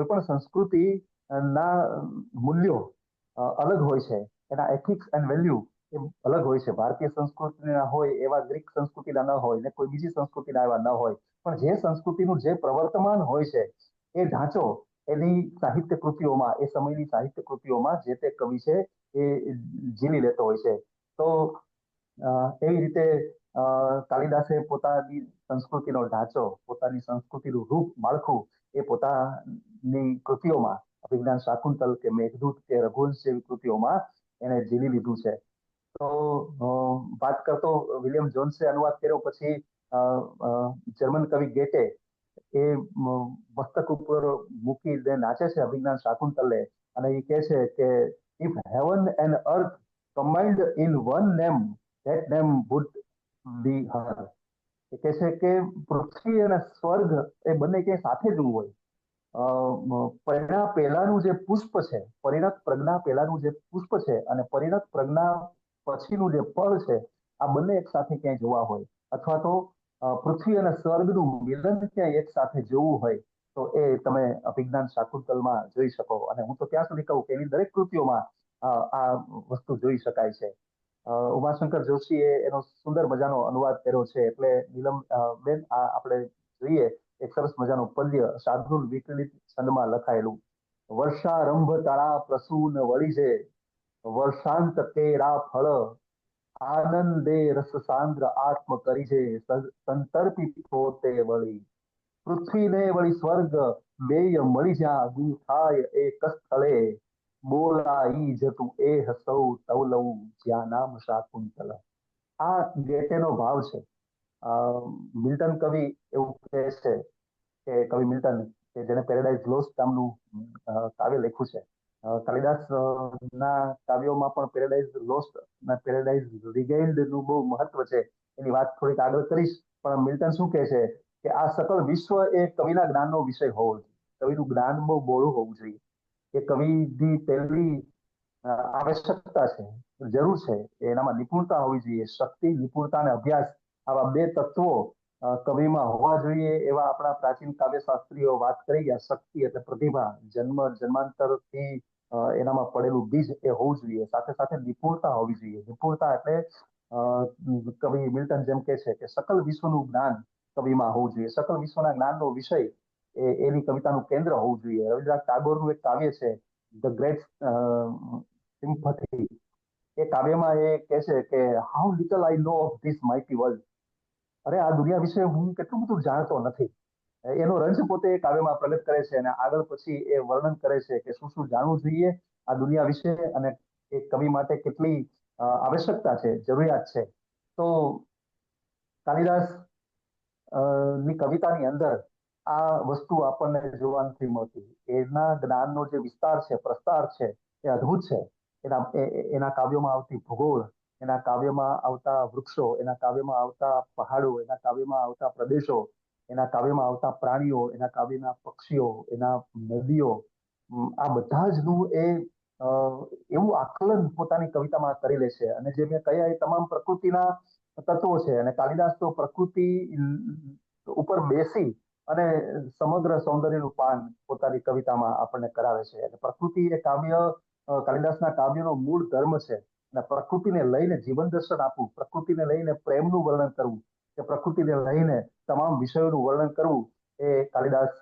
પણ સંસ્કૃતિ ના મૂલ્યો અલગ હોય છે, એના એથિક્સ એન્ડ વેલ્યુ એ અલગ હોય છે. ભારતીય સંસ્કૃતિના હોય એવા ગ્રીક સંસ્કૃતિના ન હોય ને કોઈ બીજી સંસ્કૃતિના એવા ન હોય, પણ જે સંસ્કૃતિનું જે પ્રવર્તમાન હોય છે એ ઢાંચો એની સાહિત્ય કૃતિઓમાં, એ સમયની સાહિત્ય કૃતિઓમાં જે તે કવિ છે એ ઝીલી લેતો હોય છે. તો એવી રીતે કાલિદાસે પોતાની સંસ્કૃતિનો ઢાંચો, પોતાની સંસ્કૃતિનું રૂપ માળખું એ પોતાની કૃતિઓમાં, અભિજ્ઞાન શાકુંતલ કે મેઘદૂત કે રઘુવંશ જેવી કૃતિઓમાં એને ઝીલી લીધું છે. તો વાત કરતો વિલિયમ જોન્સે અનુવાદ કર્યો પછી જર્મન કવિ ગેટે એ મસ્તક ઉપર મૂકીને નાચે છે અભિજ્ઞાન શાકુંતલે, અને એ કહે છે કે if heaven and earth combined in one name, that name would be her. એ કહે છે કે પૃથ્વી અને સ્વર્ગ એ બંને ક્યાંય સાથે જ હોય. પરિણા પહેલાનું જે પુષ્પ છે, પરિણત પ્રજ્ઞા પહેલાનું જે પુષ્પ છે અને પરિણત પ્રજ્ઞા પછીનું જે ફળ છે, આ બંને એક સાથે ક્યાંય જોવા હોય, અથવા તો પૃથ્વી અને સ્વર્ગનું મિલન ક્યાંય એક સાથે જોવું હોય, તો એ તમે અભિજ્ઞાન શાકુંતલમાં જોઈ શકો. અને હું તો ત્યાં સુધી કહું કે એની દરેક કૃતિઓમાં આ વસ્તુ જોઈ શકાય છે. ઉમાશંકર જોશીએ એનો સુંદર મજાનો અનુવાદ કર્યો છે. એટલે નીલમ બેન, આ આપણે જોઈએ એક સરસ મજાનું પદ્ય શાર્દુલ વિકલિત છંદમાં લખાયેલું. વર્ષારંભ તારા પ્રસૂન વળી છે, વર્ષાંત તેરા ફળ આનંદે રસ સાંદ્ર આત્મ કરી છે, સંતર્પિત પોતે વળી પૃથ્વીને વળી સ્વર્ગ બેય મળી જ્યાં દૂર થાય એક સ્થળે, બોલાઈ જતું એ સૌ તવલવું જ્યાં નામ શાકુંતલ. આ ગેટેનો ભાવ છે. મિલ્ટન કવિ એવું કહે છે કે કવિ મિલ્ટન કે જેને પેરેડાઇઝ લોસ્ટ નામનું કાવ્ય લખ્યું છે. કાલિદાસ ના કાવ્યોમાં પણ પેરેડાઇઝ લોસ્ટ અને પેરેડાઇઝ રિગેઇન્ડ નું બહુ મહત્વ છે. એની વાત થોડીક આગળ કરીશ, પણ મિલ્ટન શું કહે છે કે આ સકલ વિશ્વ એ કવિના જ્ઞાનનો વિષય હોવો જોઈએ. કવિનું જ્ઞાન બહુ બહોળું હોવું જોઈએ. એ કવિની પહેલી આવશ્યકતા છે, જરૂર છે, એનામાં નિપુણતા હોવી જોઈએ. શક્તિ, નિપુણતા અને અભ્યાસ, આવા બે તત્વો કવિમાં હોવા જોઈએ. એવા આપણા પ્રાચીન કાવ્યશાસ્ત્રીઓ વાત કરી ગયા. શક્તિ એટલે પ્રતિભા, જન્માંતરથી એનામાં પડેલું બીજ એ હોવું જોઈએ. સાથે સાથે નિપુણતા હોવી જોઈએ. નિપુણતા એટલે કવિ મિલ્ટન જેમ કે છે કે સકલ વિશ્વનું જ્ઞાન કવિમાં હોવું જોઈએ. સકલ વિશ્વના જ્ઞાનનો વિષય એની કવિતાનું કેન્દ્ર હોવું જોઈએ. રવિન્દ્રનાથ ટાગોરનું એક કાવ્ય છે ધ ગ્રેટ સિમ્પથી. એ કાવ્યમાં એ કહે છે કે how little I know of this mighty world. અરે આ દુનિયા વિશે હું કેટલું બધું જાણતો નથી. એનો રંજ પોતે એ કાવ્યમાં પ્રગટ કરે છે, અને આગળ પછી એ વર્ણન કરે છે કે શું શું જાણવું જોઈએ આ દુનિયા વિશે, અને એ કવિ માટે કેટલી આવશ્યકતા છે, જરૂરિયાત છે. તો કાલિદાસ ની કવિતાની અંદર આ વસ્તુ આપણને જોવા નથી મળતી. એના જ્ઞાનનો જે વિસ્તાર છે, પ્રસ્તાર છે, એ અદ્ભુત છે. એના કાવ્યોમાં આવતી ભૂગોળ, એના કાવ્યમાં આવતા વૃક્ષો, એના કાવ્યમાં આવતા પહાડો, એના કાવ્યમાં આવતા પ્રદેશો, એના કાવ્યમાં આવતા પ્રાણીઓ, એના કાવ્યના પક્ષીઓ, એના નદીઓ, આ બધા જ નું એ એવું આકલન પોતાની કવિતામાં કરી લે છે. અને જે મેં કહ્યા એ તમામ પ્રકૃતિના તત્વો છે. અને કાલિદાસ તો પ્રકૃતિ ઉપર બેસી અને સમગ્ર સૌંદર્યનું પાન પોતાની કવિતામાં આપણને કરાવે છે. અને પ્રકૃતિ એ કાવ્ય, કાલિદાસના કાવ્યનો મૂળ ધર્મ છે. અને પ્રકૃતિને લઈને જીવન દર્શન આપવું, પ્રકૃતિને લઈને પ્રેમનું વર્ણન કરવું, કે પ્રકૃતિને લઈને તમામ વિષયોનું વર્ણન કરવું, એ કાલિદાસ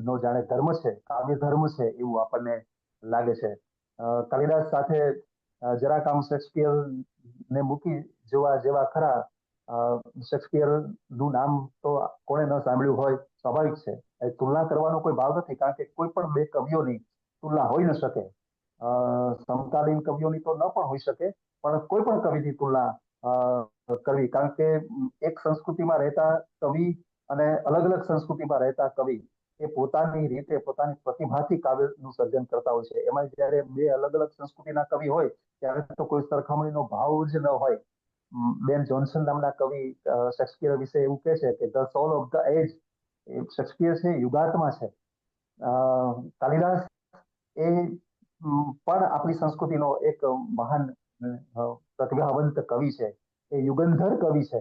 નો જાણે ધર્મ છે, કાવ્ય ધર્મ છે, એવું આપણને લાગે છે. કાલિદાસ સાથે જરાક આમ શેક્સપિયર ને મૂકી જોવા જેવા ખરા. શેક્સપિયર નું નામ તો કોણે ન સાંભળ્યું હોય, સ્વાભાવિક છે. તુલના કરવાનો કોઈ ભાવ નથી, કારણ કે કોઈ પણ બે કવિઓની તુલના હોઈ ન શકે. સમકાલીન કવિઓની તો ન પણ હોઈ શકે, પણ કોઈ પણ કવિની તુલના કરવી, કારણ કે એક સંસ્કૃતિમાં રહેતા કવિ અને અલગ અલગ સંસ્કૃતિમાં રહેતા કવિ એ પોતાની રીતે, પોતાની પ્રતિભાથી કાવ્યનું સર્જન કરતા હોય છે. એમાં જયારે બે અલગ અલગ સંસ્કૃતિના કવિ હોય ત્યારે તો કોઈ સરખામણીનો ભાવ જ ન હોય. બેન જોન્સન નામના કવિ શેક્સપિયર વિશે એવું કહે છે કે the soul of the age, Shakespeare છે યુગાત્મા છે. કાલિદાસ એ પણ આપણી સંસ્કૃતિનો એક મહાન પ્રતિભાવંત કવિ છે. એ યુગંધર કવિ છે.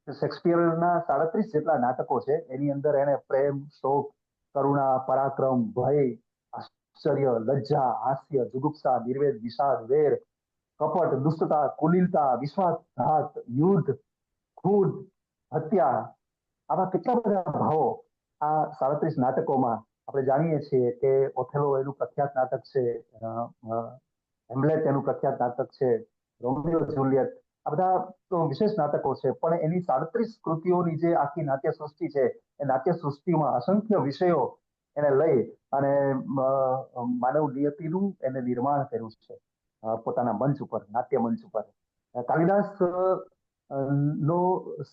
શેક્સપિયરના 37 જેટલા નાટકો છે. એની અંદર એને પ્રેમ, શોક, કરુણા, પરાક્રમ, ભય, આશ્ચર્ય, લજ્જા, હાસ્ય, જુગુપ્સા, નિર્વેદ, વિષાદ, વેર, કપટ, દુષ્ટતા, કુલિલતા, વિશ્વાસઘાત, યુદ્ધ, ક્રોધ, હત્યા, આવા કેટલા બધા ભાવો આ 37 નાટકોમાં આપણે જાણીએ છીએ કે ઓથેલો એનું પ્રખ્યાત નાટક છે, હેમ્લેટ એનું પ્રખ્યાત નાટક છે, રોમિયો જુલિયટ, આ બધા તો વિશેષ નાટકો છે. પણ એની 37 કૃતિઓની જે આખી નાટ્ય સૃષ્ટિ છે, એ નાટ્ય સૃષ્ટિમાં અસંખ્ય વિષયો એને લઈ અને માનવ નિયતિનું એને નિર્માણ કર્યું છે પોતાના મંચ ઉપર, નાટ્ય મંચ ઉપર. કાલિદાસ નો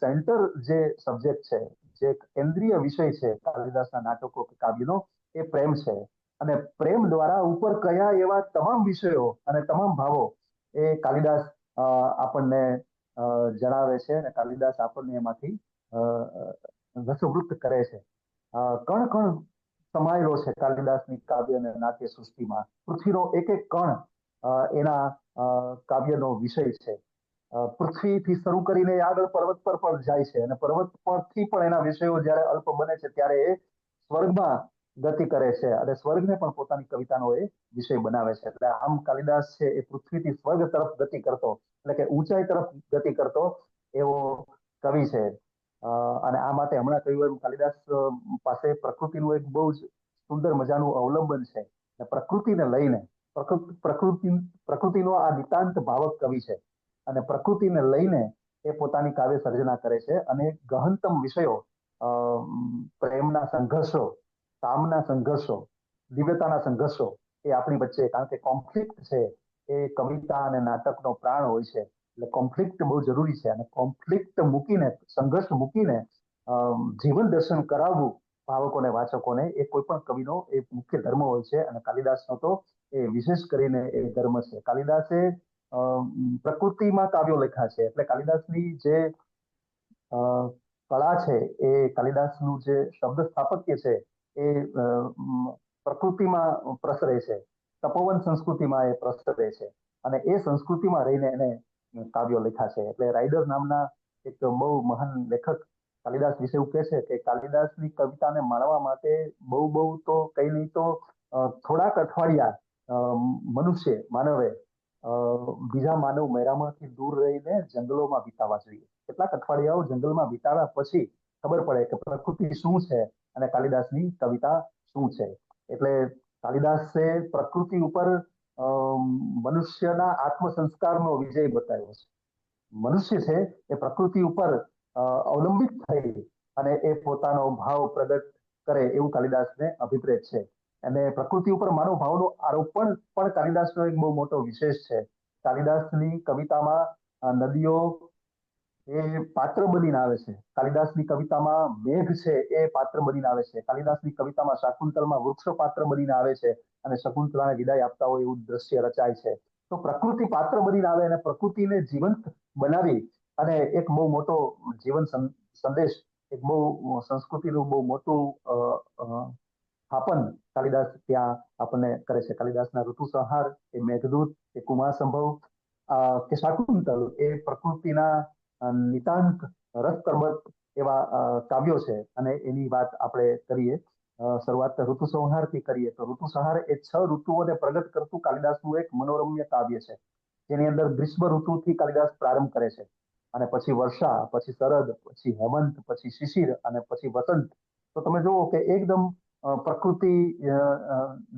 સેન્ટર જે સબ્જેક્ટ છે, જે કેન્દ્રીય વિષય છે કાલિદાસના નાટકો કે કાવ્યનો, એ પ્રેમ છે. અને પ્રેમ દ્વારા ઉપર કયા એવા તમામ વિષયો અને તમામ ભાવો એ કાલિદાસ આપણને જણાવે છે અને કાલિદાસ આપણને એમાંથી રસવૃત્ત કરે છે. કણ કણ સમાયેલો છે કાલિદાસની કાવ્ય અને નાટ્ય સૃષ્ટિમાં. પૃથ્વીનો એક એક કણ એના કાવ્યનો વિષય છે. પૃથ્વીથી શરૂ કરીને આગળ પર્વત પર પણ જાય છે અને પર્વત પરથી પણ એના વિષયો જ્યારે અલ્પ બને છે ત્યારે એ સ્વર્ગમાં ગતિ કરે છે અને સ્વર્ગને પણ પોતાની કવિતાનો એ વિષય બનાવે છે. એટલે આમ કાલિદાસ છે એ પૃથ્વીથી સ્વર્ગ તરફ ગતિ કરતો, એટલે કે ઊંચાઈ તરફ ગતિ કરતો એવો કવિ છે. અને આ માટે હમણાં કહ્યું એમ કાલિદાસ પાસે પ્રકૃતિનું એક બહુ જ સુંદર મજાનું અવલંબન છે. પ્રકૃતિને લઈને પ્રકૃતિનો આ નિતાંત ભાવક કવિ છે અને પ્રકૃતિને લઈને એ પોતાની કાવ્ય સર્જના કરે છે. અને ગહનતમ વિષયો, પ્રેમના સંઘર્ષો, કામના સંઘર્ષો, દિવ્યતાના સંઘર્ષો એ આપણી વચ્ચે, કારણ કે કોન્ફ્લિક્ટ છે એ કવિતા અને નાટકનો પ્રાણ હોય છે. એટલે કોન્ફ્લિક્ટ બહુ જરૂરી છે અને કોન્ફ્લિક્ટ મૂકીને, સંઘર્ષ મૂકીને જીવન દર્શન કરાવવું ભાવકોને, વાચકોને, એ કોઈ પણ કવિનો એ મુખ્ય ધર્મ હોય છે. અને કાલિદાસનો તો એ વિશેષ કરીને એ ધર્મ છે. કાલિદાસે પ્રકૃતિમાં કાવ્યો લખ્યા છે. એટલે કાલિદાસની જે કળા છે, એ કાલિદાસનું જે શબ્દ સ્થાપત્ય છે એ પ્રકૃતિમાં પ્રસરે છે, તપોવન સંસ્કૃતિમાં એ પ્રસરે છે અને એ સંસ્કૃતિમાં રહીને એને કાવ્યો લખ્યા છે. એટલે રાઇડર નામના એક બહુ મહાન લેખક કાલિદાસ વિશે એવું કહે છે કે કાલિદાસની કવિતાને માણવા માટે બહુ તો કઈ નહીં તો થોડાક અઠવાડિયા માનવે બીજા માનવ મેરામાંથી દૂર રહીને જંગલોમાં વિતાવવા જોઈએ. કેટલાક અઠવાડિયાઓ જંગલમાં વિતાવ્યા પછી ખબર પડે કે પ્રકૃતિ શું છે અને કાલિદાસની કવિતા શું છે. એટલે કાલિદાસે પ્રકૃતિ ઉપર મનુષ્યના આત્મસંસ્કારનો વિજય બતાવ્યો છે. મનુષ્ય છે એ પ્રકૃતિ ઉપર અવલંબિત થઈ અને એ પોતાનો ભાવ પ્રગટ કરે એવું કાલિદાસને અભિપ્રેત છે. અને પ્રકૃતિ ઉપર માનવ ભાવનો આરોપણ પણ કાલિદાસનો એક બહુ મોટો વિશેષ છે. કાલિદાસની કવિતામાં નદીઓ એ પાત્ર બનીને આવે છે. કાલિદાસની કવિતામાં મેઘ છે એ પાત્ર બનીને આવે છે. કાલિદાસની કવિતામાં શાકુંતલમાં વૃક્ષો પાત્ર બનીને આવે છે અને શકુંતલાને વિદાય આપતા હોય એવું દ્રશ્ય રચાય છે. તો પ્રકૃતિ પાત્ર બનીને આવે અને પ્રકૃતિને જીવંત બનાવી અને એક બહુ મોટો જીવન સંદેશ, એક બહુ સંસ્કૃતિનું બહુ મોટું સ્થાપન કાલિદાસ ત્યાં આપણને કરે છે. કાલિદાસના ઋતુ સંહાર, એ મેઘદૂત, એ કુમાર સંભવ કે શાકુંતલ એ પ્રકૃતિના નિતાંત રસકર્મક એવા કાવ્યો છે. અને એની વાત આપણે કરીએ, શરૂઆત ઋતુ સંહારથી કરીએ તો ઋતુ સંહાર એ 6 ઋતુઓને પ્રગટ કરતું કાલિદાસનું એક મનોરમ્ય કાવ્ય છે, જેની અંદર ગ્રીષ્મ ઋતુથી કાલિદાસ પ્રારંભ કરે છે અને પછી વર્ષા, પછી શરદ, પછી હેમંત, પછી શિશિર અને પછી વસંત. તો તમે જુઓ કે એકદમ પ્રકૃતિ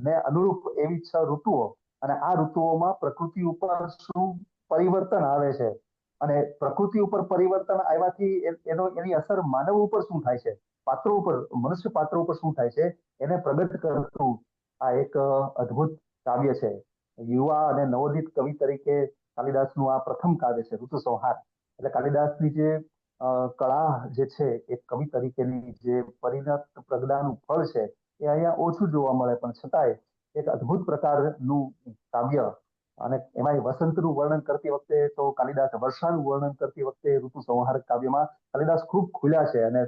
ને અનુરૂપ એવી 6 ઋતુઓ અને આ ઋતુઓમાં પ્રકૃતિ ઉપર શું પરિવર્તન આવે છે અને પ્રકૃતિ ઉપર પરિવર્તન આવ્યાથી એની અસર માનવ ઉપર શું થાય છે, પાત્રો ઉપર, મનુષ્ય પાત્રો ઉપર શું થાય છે, એને પ્રગટ કરતું આ એક અદ્ભુત કાવ્ય છે. યુવા અને નવોદિત કવિ તરીકે કાલિદાસનું આ પ્રથમ કાવ્ય છે ઋતુ સંહાર. એટલે કાલિદાસની જે કળા જે છે એ કવિ તરીકેની જે પરિણત પ્રજ્ઞાનું ફળ છે એ અહીંયા ઓછું જોવા મળે, પણ છતાંય એક અદ્ભુત પ્રકારનું કાવ્ય. અને એમાં વસંતનું વર્ણન કરતી વખતે તો કાલિદાસ, વર્ષાનું વર્ણન કરતી વખતે ઋતુ સંહાર કાવ્યમાં કાલિદાસ ખૂબ ખુલ્યા છે અને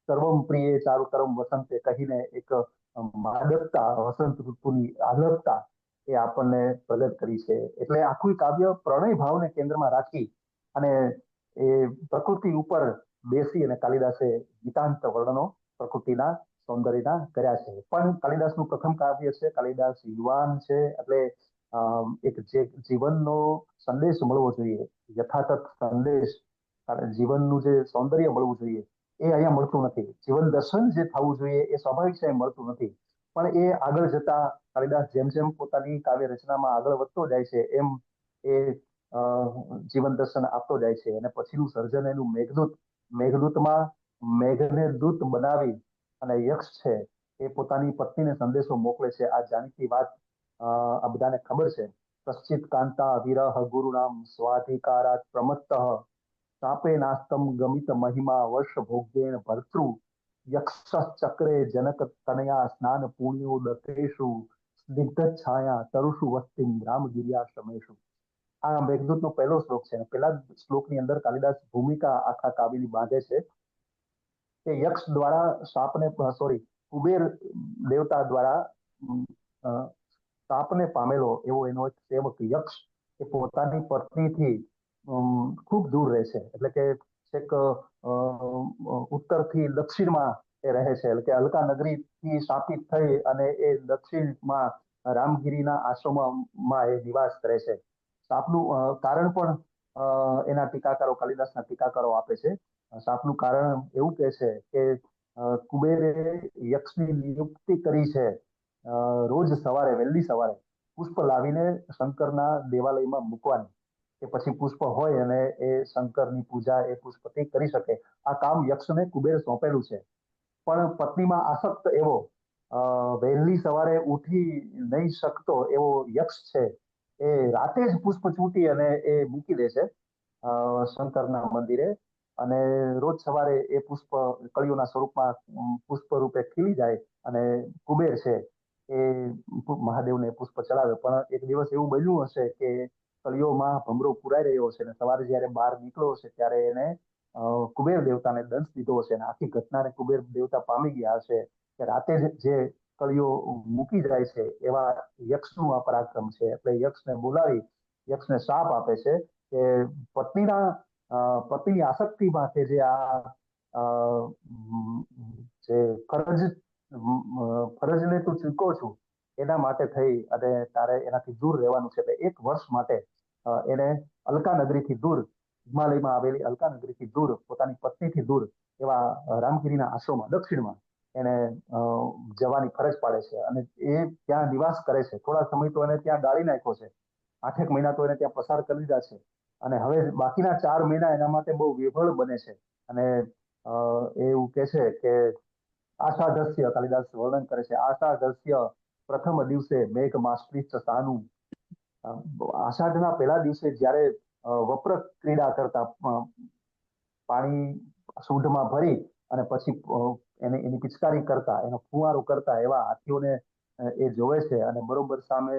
સર્વમ પ્રિય ચારુતરમ વસંતે કહીને એક માદકતા, વસંત ઋતુની આહ્લાદતા એ આપણને પ્રગટ કરી છે. એટલે આખું કાવ્ય પ્રણય ભાવને કેન્દ્રમાં રાખી અને એ પ્રકૃતિ ઉપર બેસી અને કાલિદાસે ગીતાંત વર્ણનો પ્રકૃતિના સૌંદર્યના કર્યા છે. પણ કાલિદાસનું પ્રથમ કાવ્ય છે. કાલિદાસ યુવાન છે, એટલે એક જે જીવનનો સંદેશ મળવો જોઈએ, યથાતથ સંદેશ, જીવનનું જે સૌંદર્ય મળવું જોઈએ એ અહીંયા મળતું નથી. જીવન દર્શન જે થવું જોઈએ એ સ્વાભાવિક છે, મળતું નથી. પણ એ આગળ જતા કાલિદાસ જેમ જેમ પોતાની કાવ્ય રચનામાં આગળ વધતો જાય છે એમ એ જીવન દર્શન આપતો જાય છે. અને પછીનું સર્જન એનું મેઘદૂત. મેઘદૂતમાં મેઘને દૂત બનાવી અને યક્ષ છે એ પોતાની પત્નીને સંદેશો મોકલે છે. આ જાણીતી વાત આ બધાને ખબર છે. કશ્ચિત કાંતા વિરહ ગુરુનામ સ્વાધિકારાત પ્રમત્તઃ સાપે નાસ્તમ ગમિત મહિમા વર્ષ ભોગ્યેન ભર્તૃ યક્ષ ચક્રે જનક તનયા સ્નાન પુણ્યો દતેષુ સ્નિગ્ધ છાયા તરુષુ વસ્તિમ રામગિર્યાશ્રમેષુ. આ મેઘદૂતનો પહેલો શ્લોક છે. પહેલા શ્લોકની અંદર કાલિદાસ ભૂમિકા આખા કાવ્યની બાંધે છે કે યક્ષ દ્વારા શાપને કુબેર દેવતા દ્વારા શાપને પામેલો એવો એનો એક સેવક યક્ષ એ પોતાની પત્નીથી ખૂબ દૂર રહે છે. એટલે કે છેક ઉત્તરથી દક્ષિણમાં એ રહે છે. એટલે કે અલકા નગરીથી શાપિત થઈ અને એ દક્ષિણમાં રામગીરીના આશ્રમમાં એ નિવાસ કરે છે. શાપનું કારણ પણ એના ટીકાકારો, કાલિદાસના ટીકાકારો આપે છે. શાપનું કારણ એવું કહે છે કે કુબેરે યક્ષની નિયુક્તિ કરી છે રોજ સવારે, વહેલી સવારે પુષ્પ લાવીને શંકરના દેવાલયમાં મૂકવાની, કે પછી પુષ્પ હોય અને એ શંકરની પૂજા એ પુષ્પથી કરી શકે. આ કામ યક્ષને કુબેર સોંપેલું છે. પણ પત્નીમાં આસક્ત એવો વહેલી સવારે ઉઠી નહીં શકતો એવો યક્ષ છે એ રાતે જ પુષ્પ ચૂંટી અને એ મૂકી દે છે શંકરના મંદિરે. અને રોજ સવારે એ પુષ્પ કળીઓના સ્વરૂપમાં પુષ્પ રૂપે ખીલી જાય અને કુબેર છે એ મહાદેવને પુષ્પ ચડાવે. પણ એક દિવસ એવું બન્યું હશે કે કળીઓમાં ભમરો પુરાઈ રહ્યો હશે અને સવારે જયારે બહાર નીકળ્યો હશે ત્યારે એને કુબેર દેવતાને દંશ દીધો હશે. અને આખી ઘટનાને કુબેર દેવતા પામી ગયા હશે કે રાતે જે કળીઓ મૂકી જાય છે એવા યક્ષનું આ પરાક્રમ છે. એટલે યક્ષને બોલાવી યક્ષને શાપ આપે છે કે પતિની આસક્તિમાં કે જે આ જે ફરજને તું ચૂકો છું એના માટે થઈ અને તારે એનાથી દૂર રહેવાનું છે. એટલે 1 વર્ષ માટે એને અલકા નગરીથી દૂર, હિમાલયમાં આવેલી અલકા નગરીથી દૂર, પોતાની પત્નીથી દૂર એવા રામગીરીના આશ્રમમાં દક્ષિણમાં એને જવાની ફરજ પાડે છે. અને એ ત્યાં નિવાસ કરે છે. થોડા સમય તો એને ત્યાં ગાળી નાખ્યો છે. 8 મહિના તો એને ત્યાં પસાર કરી દીધા છે. અને હવે બાકીના 4 મહિના એના માટે બહુ વિફળ બને છે. અને એવું કે છે કે આષાઢસ્ય, કાલિદાસ વર્ણન કરે છે, આષાઢસ્ય પ્રથમ દિવસે મેઘ માસ્ત્રીચ સાનું. આષાઢના પહેલા દિવસે જ્યારે વપ્ર ક્રીડા કરતા, પાણી સૂંઢમાં ભરી અને પછી એની પિચકારી કરતા, એનો ફુવારો કરતા એવા હાથીઓને એ જોવે છે. અને બરોબર સામે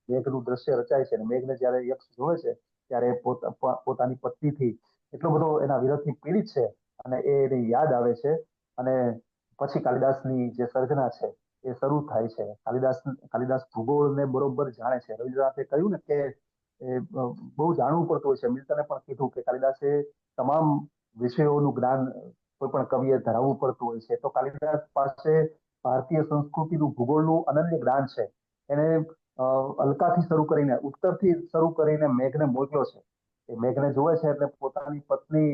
મેઘનું દ્રશ્ય રચાય છે. અને મેઘને જ્યારે યક્ષ જોવે છે ત્યારે પોતાની પત્નીથી એટલો બધો એના વિરહથી પીડિત છે અને એને યાદ આવે છે. અને પછી કાલિદાસની જે સર્જના છે એ શરૂ થાય છે. કાલિદાસ ભૂગોળને બરોબર જાણે છે. રવિન્દ્રનાથે કહ્યું ને કે બહુ જાણવું પડતું હોય છે. મિલ્ટને પણ કીધું કે કાલિદાસે તમામ વિષયોનું જ્ઞાન કોઈ પણ કવિએ ધરાવવું પડતું હોય છે. તો કાલિદાસ પાસે ભારતીય સંસ્કૃતિનું, ભૂગોળનું અનન્ય જ્ઞાન છે. એને અલકાથી શરૂ કરીને, ઉત્તરથી શરૂ કરીને મેઘને મોકલ્યો છે. એ મેઘને જોવે છે એટલે પોતાની પત્ની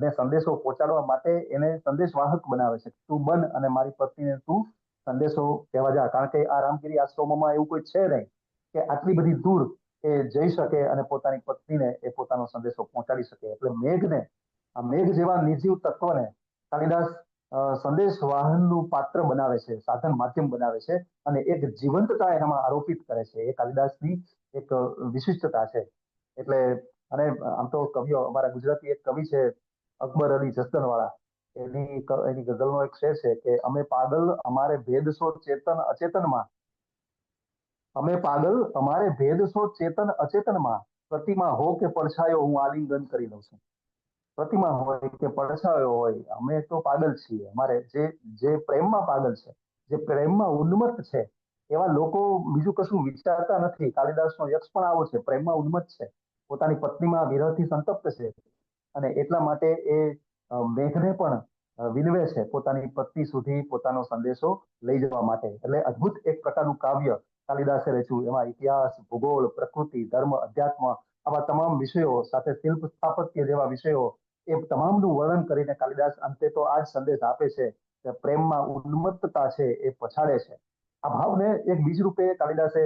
ને સંદેશો પહોંચાડવા માટે એને સંદેશવાહક બનાવે છે. તું બન અને મારી પત્નીને તું સંદેશો કહેવા જા. કારણ કે આ રામગીરી આશ્રમોમાં એવું કોઈ છે નહીં કે આટલી બધી દૂર એ જઈ શકે અને પોતાની પત્નીને એ પોતાનો સંદેશો પહોંચાડી શકે. એટલે મેઘને, આ મેઘ જેવા નિર્જીવ તત્વને કાલિદાસ સંદેશ વાહનનું પાત્ર બનાવે છે, સાધન માધ્યમ બનાવે છે અને એક જીવંતતા એનામાં આરોપિત કરે છે. એ કાલિદાસની એક વિશિષ્ટતા છે. એટલે અને આમ તો કવિઓ, અમારા ગુજરાતી એક કવિ છે અકબર અલી જસદણવાળા, એની ગઝલનો એક શેર છે કે અમે પાગલ અમારે ભેદ સો ચેતન અચેતનમાં, અમે પાગલ અમારે ભેદ સો ચેતન અચેતનમાં, પ્રતિમા હો કે પડછાયો હું આલિંગન કરી લઉં છું. પ્રતિમા હોય કે પડછાયો હોય, અમે તો પાગલ છીએ. અમારે જે પ્રેમમાં પાગલ છે, જે પ્રેમમાં ઉન્મત્ત છે એવા લોકો બીજું કશું વિચારતા નથી. કાલિદાસનો યક્ષ પણ આવો છે, પ્રેમમાં ઉન્મત્ત છે, પોતાની પત્નીમાં વિરહથી સંતપ્ત છે. અને એટલા માટે એ મેઘને પણ વિનવે છે પોતાની પત્ની સુધી પોતાનો સંદેશો લઈ જવા માટે. એટલે અદ્ભુત એક પ્રકારનું કાવ્ય કાલિદાસે રચ્યું. એમાં ઇતિહાસ, ભૂગોળ, પ્રકૃતિ, ધર્મ, અધ્યાત્મ આવા તમામ વિષયો સાથે શિલ્પ સ્થાપત્ય જેવા વિષયો એ તમામનું વર્ણન કરીને કાલિદાસ અંતે તો આ જ સંદેશ આપે છે કે પ્રેમમાં ઉન્મત્તતા છે એ પછાડે છે. આ ભાવને એક બીજ રૂપે કાલિદાસે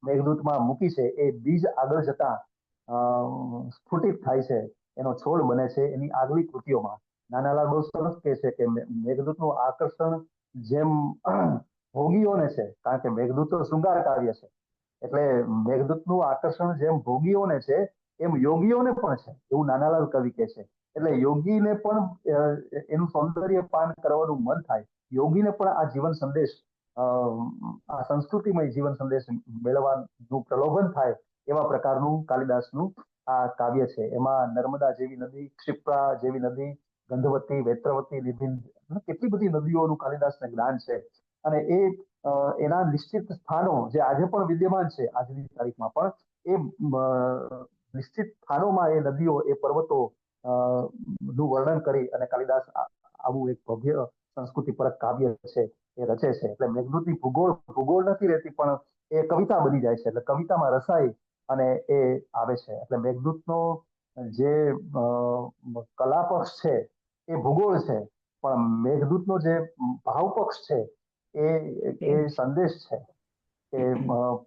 મેઘદૂતમાં મૂકી છે. એ બીજ આગળ જતા સ્ફુટિત થાય છે, એનો છોડ બને છે એની આગલી કૃતિઓમાં. નાનાલાલ બહુ સરસ કહે છે કે મેઘદૂતનું આકર્ષણ જેમ ભોગીઓને છે, કારણ કે મેઘદૂત તો શૃંગાર કાવ્ય છે, એટલે મેઘદૂતનું આકર્ષણ જેમ ભોગીઓને છે એમ યોગીઓને પણ છે, એવું નાનાલાલ કવિ કહે છે. એટલે યોગીને પણ એનું સૌંદર્ય પાન કરવાનું મન થાય, યોગીને પણ આ જીવન સંદેશ આ સંસ્કૃતિમય જીવન સંદેશ મેળવવાનું પ્રલોભન થાય એવા પ્રકારનું કાલિદાસનું આ કાવ્ય છે. એમાં નર્મદા જેવી નદી, ક્ષિપ્રા જેવી નદી, ગંધવતી, વેત્રવતી, નિધિન, કેટલી બધી નદીઓનું કાલિદાસને જ્ઞાન છે. અને એ એના નિશ્ચિત સ્થાનો જે આજે પણ વિદ્યમાન છે, આજની તારીખમાં પણ એ નિશ્ચિત સ્થાનોમાં એ નદીઓ, એ પર્વતો નું વર્ણન કરી અને કાલિદાસ આવું એક ભવ્ય સંસ્કૃતિ પરક કાવ્ય છે એ રચે છે. એટલે મેઘદૂતની ભૂગોળ નથી રહેતી, પણ એ કવિતા બની જાય છે. એટલે કવિતામાં રસાઈ અને એ આવે છે. એટલે મેઘદૂતનો જે કલા પક્ષ છે એ ભૂગોળ છે, પણ મેઘદૂતનો જે ભાવ પક્ષ છે એ સંદેશ છે કે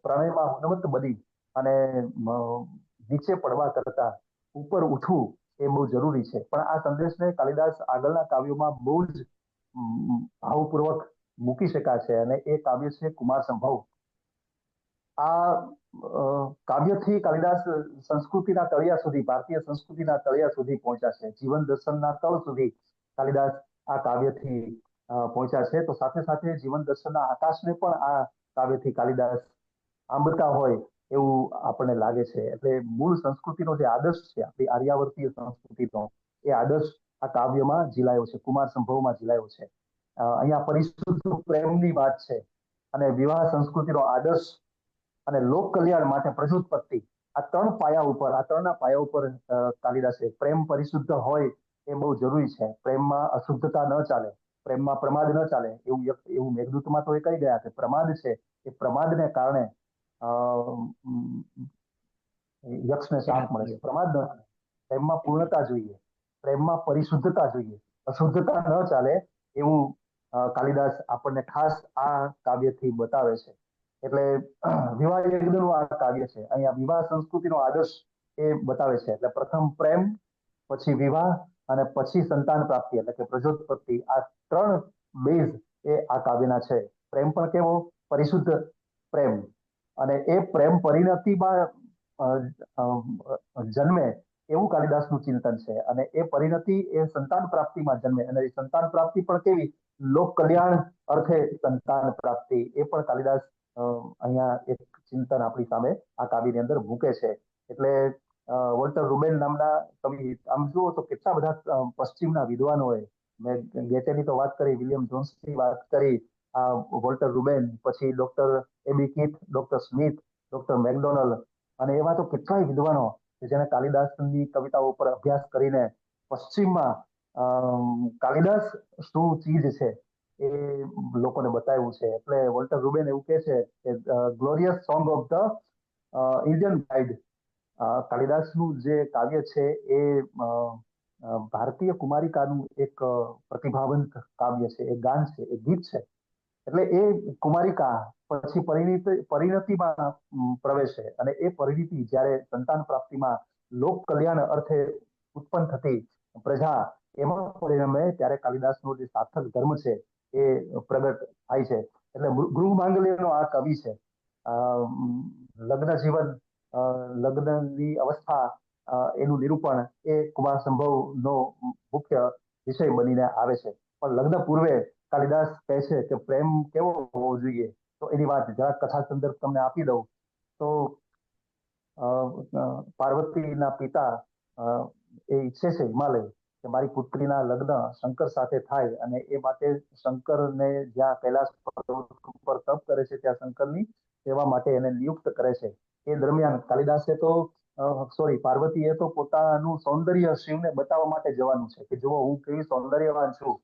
પ્રણયમાં ઉન્મત્ત બની અને નીચે પડવા કરતા ઉપર ઉઠવું એ બહુ જરૂરી છે. પણ આ સંદેશને કાલિદાસ આગળના કાવ્યોમાં બહુ જ ભાવપૂર્વક મૂકી શકાય છે, અને એ કાવ્ય છે કુમાર સંભવ. આ કાવ્યથી કાલિદાસ સંસ્કૃતિના તળિયા સુધી, ભારતીય સંસ્કૃતિના તળિયા સુધી પહોંચ્યા છે. જીવન દર્શનના તળ સુધી કાલિદાસ આ કાવ્યથી પહોંચ્યા છે. તો સાથે સાથે જીવન દર્શનના આકાશને પણ આ કાવ્યથી કાલિદાસ આંબતા હોય એવું આપણને લાગે છે. એટલે મૂળ સંસ્કૃતિનો જે આદર્શ છે, આપણી આર્યાવર્તીય સંસ્કૃતિનો, એ આદર્શ આ કાવ્યમાં ઝીલાયો છે, કુમાર સંભવમાં ઝીલાયો છે. અહીંયા પરિશુદ્ધ પ્રેમની વાત છે, અને વિવાહ સંસ્કૃતિનો આદર્શ, અને લોક કલ્યાણ માટે પ્રજોત્પત્તિ, આ ત્રણના પાયા ઉપર કાલિદાસે પ્રેમ પરિશુદ્ધ હોય એ બહુ જરૂરી છે. પ્રેમમાં અશુદ્ધતા ન ચાલે, પ્રેમમાં પ્રમાદ ન ચાલે, એવું મેઘદૂતમાં તો એ કહી ગયા કે પ્રમાદ છે, એ પ્રમાદને કારણે યક્ષને શાપ મળે છે. પ્રમાદ ન ચાલે, પ્રેમમાં પૂર્ણતા જોઈએ, પ્રેમમાં પરિશુદ્ધતા જોઈએ, અશુદ્ધતા ન ચાલે એવું કાલિદાસ આપણને ખાસ આ કાવ્યથી બતાવે છે. એટલે વિવાહ યજ્ઞનું આ કાવ્ય છે. અહીંયા વિવાહ સંસ્કૃતિનો આદર્શ એ બતાવે છે. એટલે પ્રથમ પ્રેમ, પછી વિવાહ, અને પછી સંતાન પ્રાપ્તિ એટલે કે પ્રજોત્પત્તિ. આ ત્રણ બેઝ એ આ કાવ્યના છે. પ્રેમ પણ કેવો? પરિશુદ્ધ પ્રેમ, અને એ પ્રેમ પરિણતિમાં જન્મે એવું કાલિદાસનું ચિંતન છે. અને એ પરિણતિ એ સંતાન પ્રાપ્તિમાં જન્મે, અને એ સંતાન પ્રાપ્તિ પણ કેવી? લોક કલ્યાણ અર્થે સંતાન પ્રાપ્તિ. એ પણ કાલિદાસ અહીંયા એક ચિંતન આપણી સામે આ કાવ્યની અંદર મૂકે છે. એટલે વોલ્ટર રૂબેન નામના કવિ, આમ જુઓ તો કેટલા બધા પશ્ચિમના વિદ્વાનોએ, મેં ગેટેની તો વાત કરી, વિલિયમ જોન્સની વાત કરી, આ વોલ્ટર રૂબેન, પછી ડોક્ટર એબી Keith, doctor Smith, doctor McDonald, અને એવા તો કેટલાય વિદ્વાનો કે જેને કાલિદાસની કવિતાઓ પર અભ્યાસ કરીને પશ્ચિમમાં કાલિદાસ શું ચીજ છે એ લોકોને બતાવ્યું છે. એટલે વોલ્ટર રૂબેન એવું કહે છે કે glorious song of the Indian bride, કાલિદાસનું જે કાવ્ય છે એ ભારતીય કુમારિકાનું એક પ્રતિભાવંત કાવ્ય છે, એક ગાન છે, એક ગીત છે. એટલે એ કુમારિકા પછી પરિણતિમાં પ્રવેશે, અને એ પરિણતિ જ્યારે સંતાન પ્રાપ્તિમાં લોક કલ્યાણ અર્થે ઉત્પન્ન થતી પ્રજા એમાં પરિણમે, ત્યારે કાલિદાસનો જે સાર્થક ધર્મ છે એ પ્રગટ થાય છે. એટલે ગૃહ માંગલ્યનો આ કવિ છે. લગ્ન જીવન, લગ્નની અવસ્થા, એનું નિરૂપણ એ કુમાર સંભવનો મુખ્ય વિષય બનીને આવે છે. પણ લગ્ન પૂર્વે કાલિદાસ કહે છે કે પ્રેમ કેવો હોવો જોઈએ, તો એની વાત જરા કથા સંદર્ભ તમને આપી દઉં તો પાર્વતીના પિતા એ ઈચ્છે છે, હિમાલય, કે મારી પુત્રીના લગ્ન શંકર સાથે થાય, અને એ માટે શંકરને જ્યાં કૈલાસ પર તપ કરે છે ત્યાં શંકરની સેવા માટે એને નિયુક્ત કરે છે. એ દરમિયાન કાલિદાસે તો પાર્વતીએ તો પોતાનું સૌંદર્ય શિવને બતાવવા માટે જવાનું છે કે જુઓ હું કેવી સૌંદર્યવાન છું,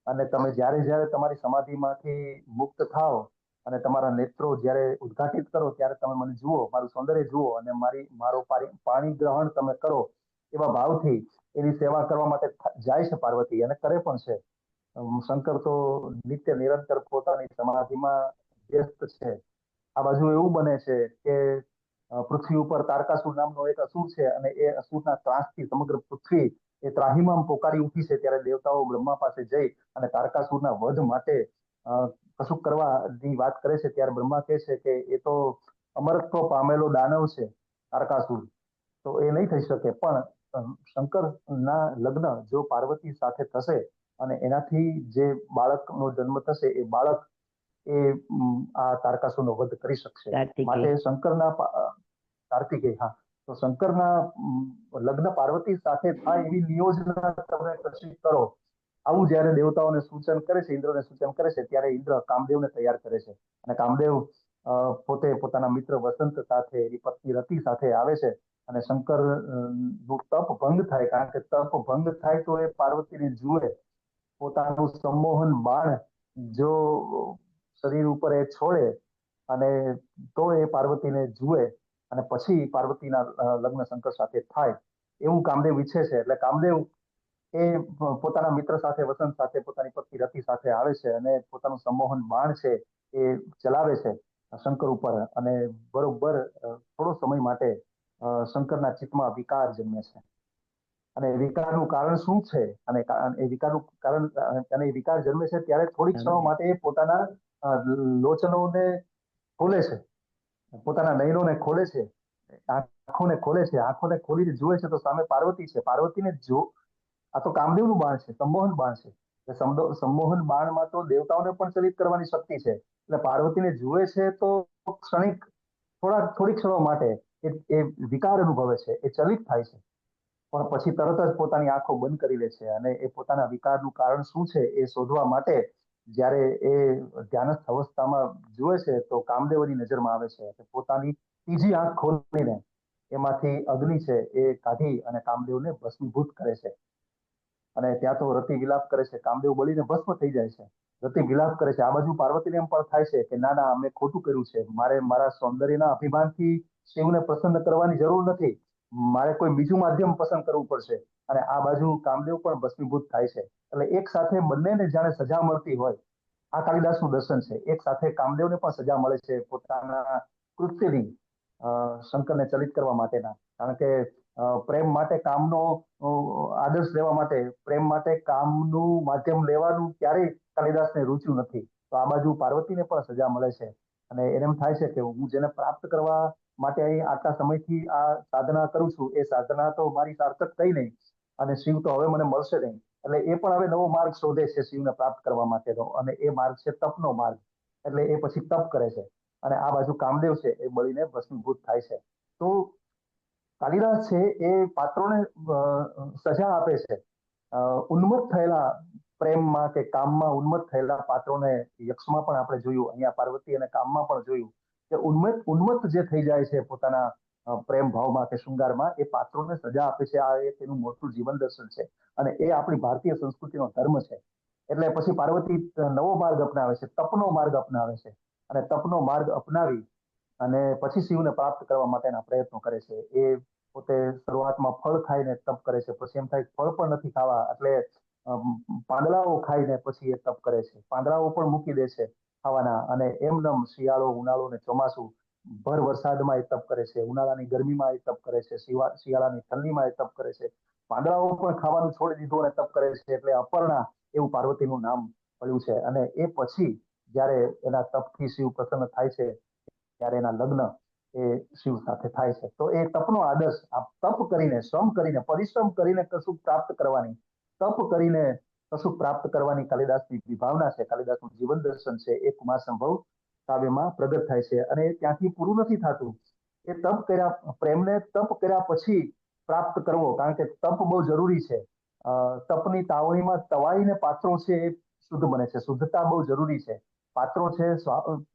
અને તમે જ્યારે તમારી સમાધિમાંથી મુક્ત થાઓ અને તમારા નેત્રો જ્યારે ઉદ્ઘાટિત કરો ત્યારે તમે મને જુઓ, મારું સૌંદર્ય જુઓ અને મારો પાણી ગ્રહણ તમે કરો એવા ભાવથી એની સેવા કરવા માટે જાય છે પાર્વતી, અને કરે પણ છે. શંકર તો નિત્ય નિરંતર પોતાની સમાધિમાં વ્યસ્ત છે. આ બાજુ એવું બને છે કે પૃથ્વી ઉપર તારકાસુર નામનો એક અસુર છે, અને એ અસુરના ત્રાસથી સમગ્ર પૃથ્વી એ ત્રાહિમામ પોકારી ઉઠી છે. ત્યારે દેવતાઓ બ્રહ્મા પાસે જઈ અને તારકાસુરના વધ માટે કશુંક કરવાની વાત કરે છે. ત્યારે બ્રહ્મા કહે છે કે એ તો અમરત્વ પામેલો દાનવ છે તારકાસુર, તો એ નહીં થઈ શકે. પણ શંકરના લગ્ન જો પાર્વતી સાથે થશે અને એનાથી જે બાળકનો જન્મ થશે એ બાળક એ આ તારકાસુરનો વધ કરી શકશે. માટે શંકરના કાર્તિકેય, હા, તો શંકરના લગ્ન પાર્વતી સાથે થાય એવી નિયોજના તમે કશી કરો. આવું જ્યારે દેવતાઓને સૂચન કરે છે, ઇન્દ્રને સૂચન કરે છે, ત્યારે ઇન્દ્ર કામદેવને તૈયાર કરે છે. અને કામદેવ પોતે પોતાના મિત્ર વસંત સાથે, એની પત્ની રતિ સાથે આવે છે. અને શંકર નું તપ ભંગ થાય, કારણ કે તપ ભંગ થાય તો એ પાર્વતીને જુએ. પોતાનું સંમોહન બાણ જો શરીર ઉપર એ છોડે અને તો એ પાર્વતીને જુએ અને પછી પાર્વતીના લગ્ન શંકર સાથે થાય એવું કામદેવ ઈચ્છે છે. એટલે કામદેવ એ પોતાના મિત્ર સાથે, વસંત સાથે, પોતાની પત્ની રતિ સાથે આવે છે અને પોતાનું સંમોહન બાણ છે એ ચલાવે છે શંકર ઉપર. અને બરોબર થોડો સમય માટે શંકરના ચિત્તમાં વિકાર જન્મે છે. અને વિકારનું કારણ શું છે, અને એ વિકારનું કારણ, અને વિકાર જન્મે છે ત્યારે થોડીક ક્ષણો માટે એ પોતાના લોચનોને ખોલે છે, પોતાના નયનોને ખોલે છે, આંખોને ખોલે છે. આંખોને ખોલીને જુએ છે તો સામે પાર્વતી છે. પાર્વતીને જો આ તો કામદેવનું બાણ છે, સંમોહન બાણ છે. સંમોહન બાણમાં તો દેવતાઓને પણ ચલિત કરવાની શક્તિ છે. એટલે પાર્વતીને જુએ છે તો ક્ષણિક થોડીક ક્ષણો માટે એ વિકાર અનુભવે છે, એ ચલિત થાય છે. પણ પછી તરત જ પોતાની આંખો બંધ કરી લે છે અને એ પોતાના વિકારનું કારણ શું છે એ શોધવા માટે જ્યારે એ ધ્યાનસ્થ અવસ્થામાં જુએ છે તો કામદેવની નજરમાં આવે છે. પોતાની ત્રીજી આંખ ખોલીને એમાંથી અગ્નિ છે એ કાઢી અને કામદેવને ભસ્મીભૂત કરે છે. અને ત્યાં તો રતિ વિલાપ કરે છે, કામદેવ બળીને ભસ્મ થઈ જાય છે. રતિ વિલાપ કરે છે. આ બાજુ પાર્વતીને એમ પણ થાય છે કે ના ના, અમે ખોટું કર્યું છે. મારે મારા સૌંદર્યના અભિમાનથી શિવને પ્રસન્ન કરવાની જરૂર નથી. મારે કોઈ બીજું માધ્યમ પસંદ કરવું પડશે. અને આ બાજુ કામદેવ પણ ભસ્મીભૂત થાય છે. એટલે એક સાથે બંનેને જાણે સજા મળતી હોય, આ કાલિદાસનું દર્શન છે. એક સાથે કામદેવને પણ સજા મળે છે પોતાના કૃત્યથી શંકરને ચલિત કરવા માટેના. કારણ કે પ્રેમ માટે કામનો આદર્શ લેવા માટે, પ્રેમ માટે કામનું માધ્યમ લેવાનું ક્યારેય કાલિદાસને રૂચ્યું નથી. તો આ બાજુ પાર્વતીને પણ સજા મળે છે. અને એને એમ થાય છે કે હું જેને પ્રાપ્ત કરવા માટે અહીં આટલા સમયથી આ સાધના કરું છું, એ સાધના તો મારી સાર્થક થઈ નહીં, અને શિવ તો હવે મને મળશે નહીં. એટલે એ પણ હવે નવો માર્ગ શોધે છે શિવને પ્રાપ્ત કરવા માટેનો, અને એ માર્ગ છે તપનો માર્ગ. એટલે એ પછી તપ કરે છે. અને આ બાજુ કામદેવ છે એ બળીને ભસ્મીભૂત થાય છે. તો કાલિદાસ છે એ પાત્રોને સજા આપે છે. ઉન્મત્ત થયેલા પ્રેમમાં કે કામમાં ઉન્મત્ત થયેલા પાત્રોને, યક્ષમાં પણ આપણે જોયું, અહીંયા પાર્વતી અને કામમાં પણ જોયું કે ઉન્મત્ત જે થઈ જાય છે પોતાના પ્રેમ ભાવમાં કે શૃંગારમાં, એ પાત્રોને સજા આપે છે. આ એક એનું મોટું જીવન દર્શન છે. અને એ આપણી ભારતીય સંસ્કૃતિનો ધર્મ છે. એટલે પછી પાર્વતી નવો માર્ગ અપનાવે છે, તપનો માર્ગ અપનાવે છે. અને તપનો માર્ગ અપનાવી અને પછી શિવને પ્રાપ્ત કરવા માટેના પ્રયત્નો કરે છે. એ પોતે શરૂઆતમાં ફળ ખાઈને તપ કરે છે, પછી એમ થાય ફળ પણ નથી ખાવા, એટલે પાંદડાઓ ખાઈને પછી એ તપ કરે છે. પાંદડાઓ પણ મૂકી દે છે ખાવાના, અને એમનેમ શિયાળો, ઉનાળો ને ચોમાસું ભર વરસાદમાં એ તપ કરે છે, ઉનાળાની ગરમીમાં એ તપ કરે છે, શિયાળાની ઠંડીમાં એ તપ કરે છે. પાંદડાઓ પણ ખાવાનું છોડી દીધું અને તપ કરે છે. એટલે અપર્ણા એવું પાર્વતીનું નામ પડ્યું છે. અને એ પછી જ્યારે એના તપથી શિવ પ્રસન્ન થાય છે ત્યારે એના લગ્ન એ શિવ સાથે થાય છે. તો એ તપનો આદર્શ, આ તપ કરીને, શ્રમ કરીને, પરિશ્રમ કરીને કશું પ્રાપ્ત કરવાની, તપ કરીને કશું પ્રાપ્ત કરવાની કાલિદાસની વિભાવના છે, કાલિદાસનું જીવન દર્શન છે. એ કુમાર સંભવ કાવ્યમાં પ્રગટ થાય છે. અને ત્યાંથી પૂરું નથી થતું. એ તપ કર્યા, પ્રેમને તપ કર્યા પછી પ્રાપ્ત કરવો, કારણ કે તપ બહુ જરૂરી છે. તપની તાવણીમાં તવાઈને પાત્રો છે એ શુદ્ધ બને છે. શુદ્ધતા બહુ જરૂરી છે. પાત્રો છે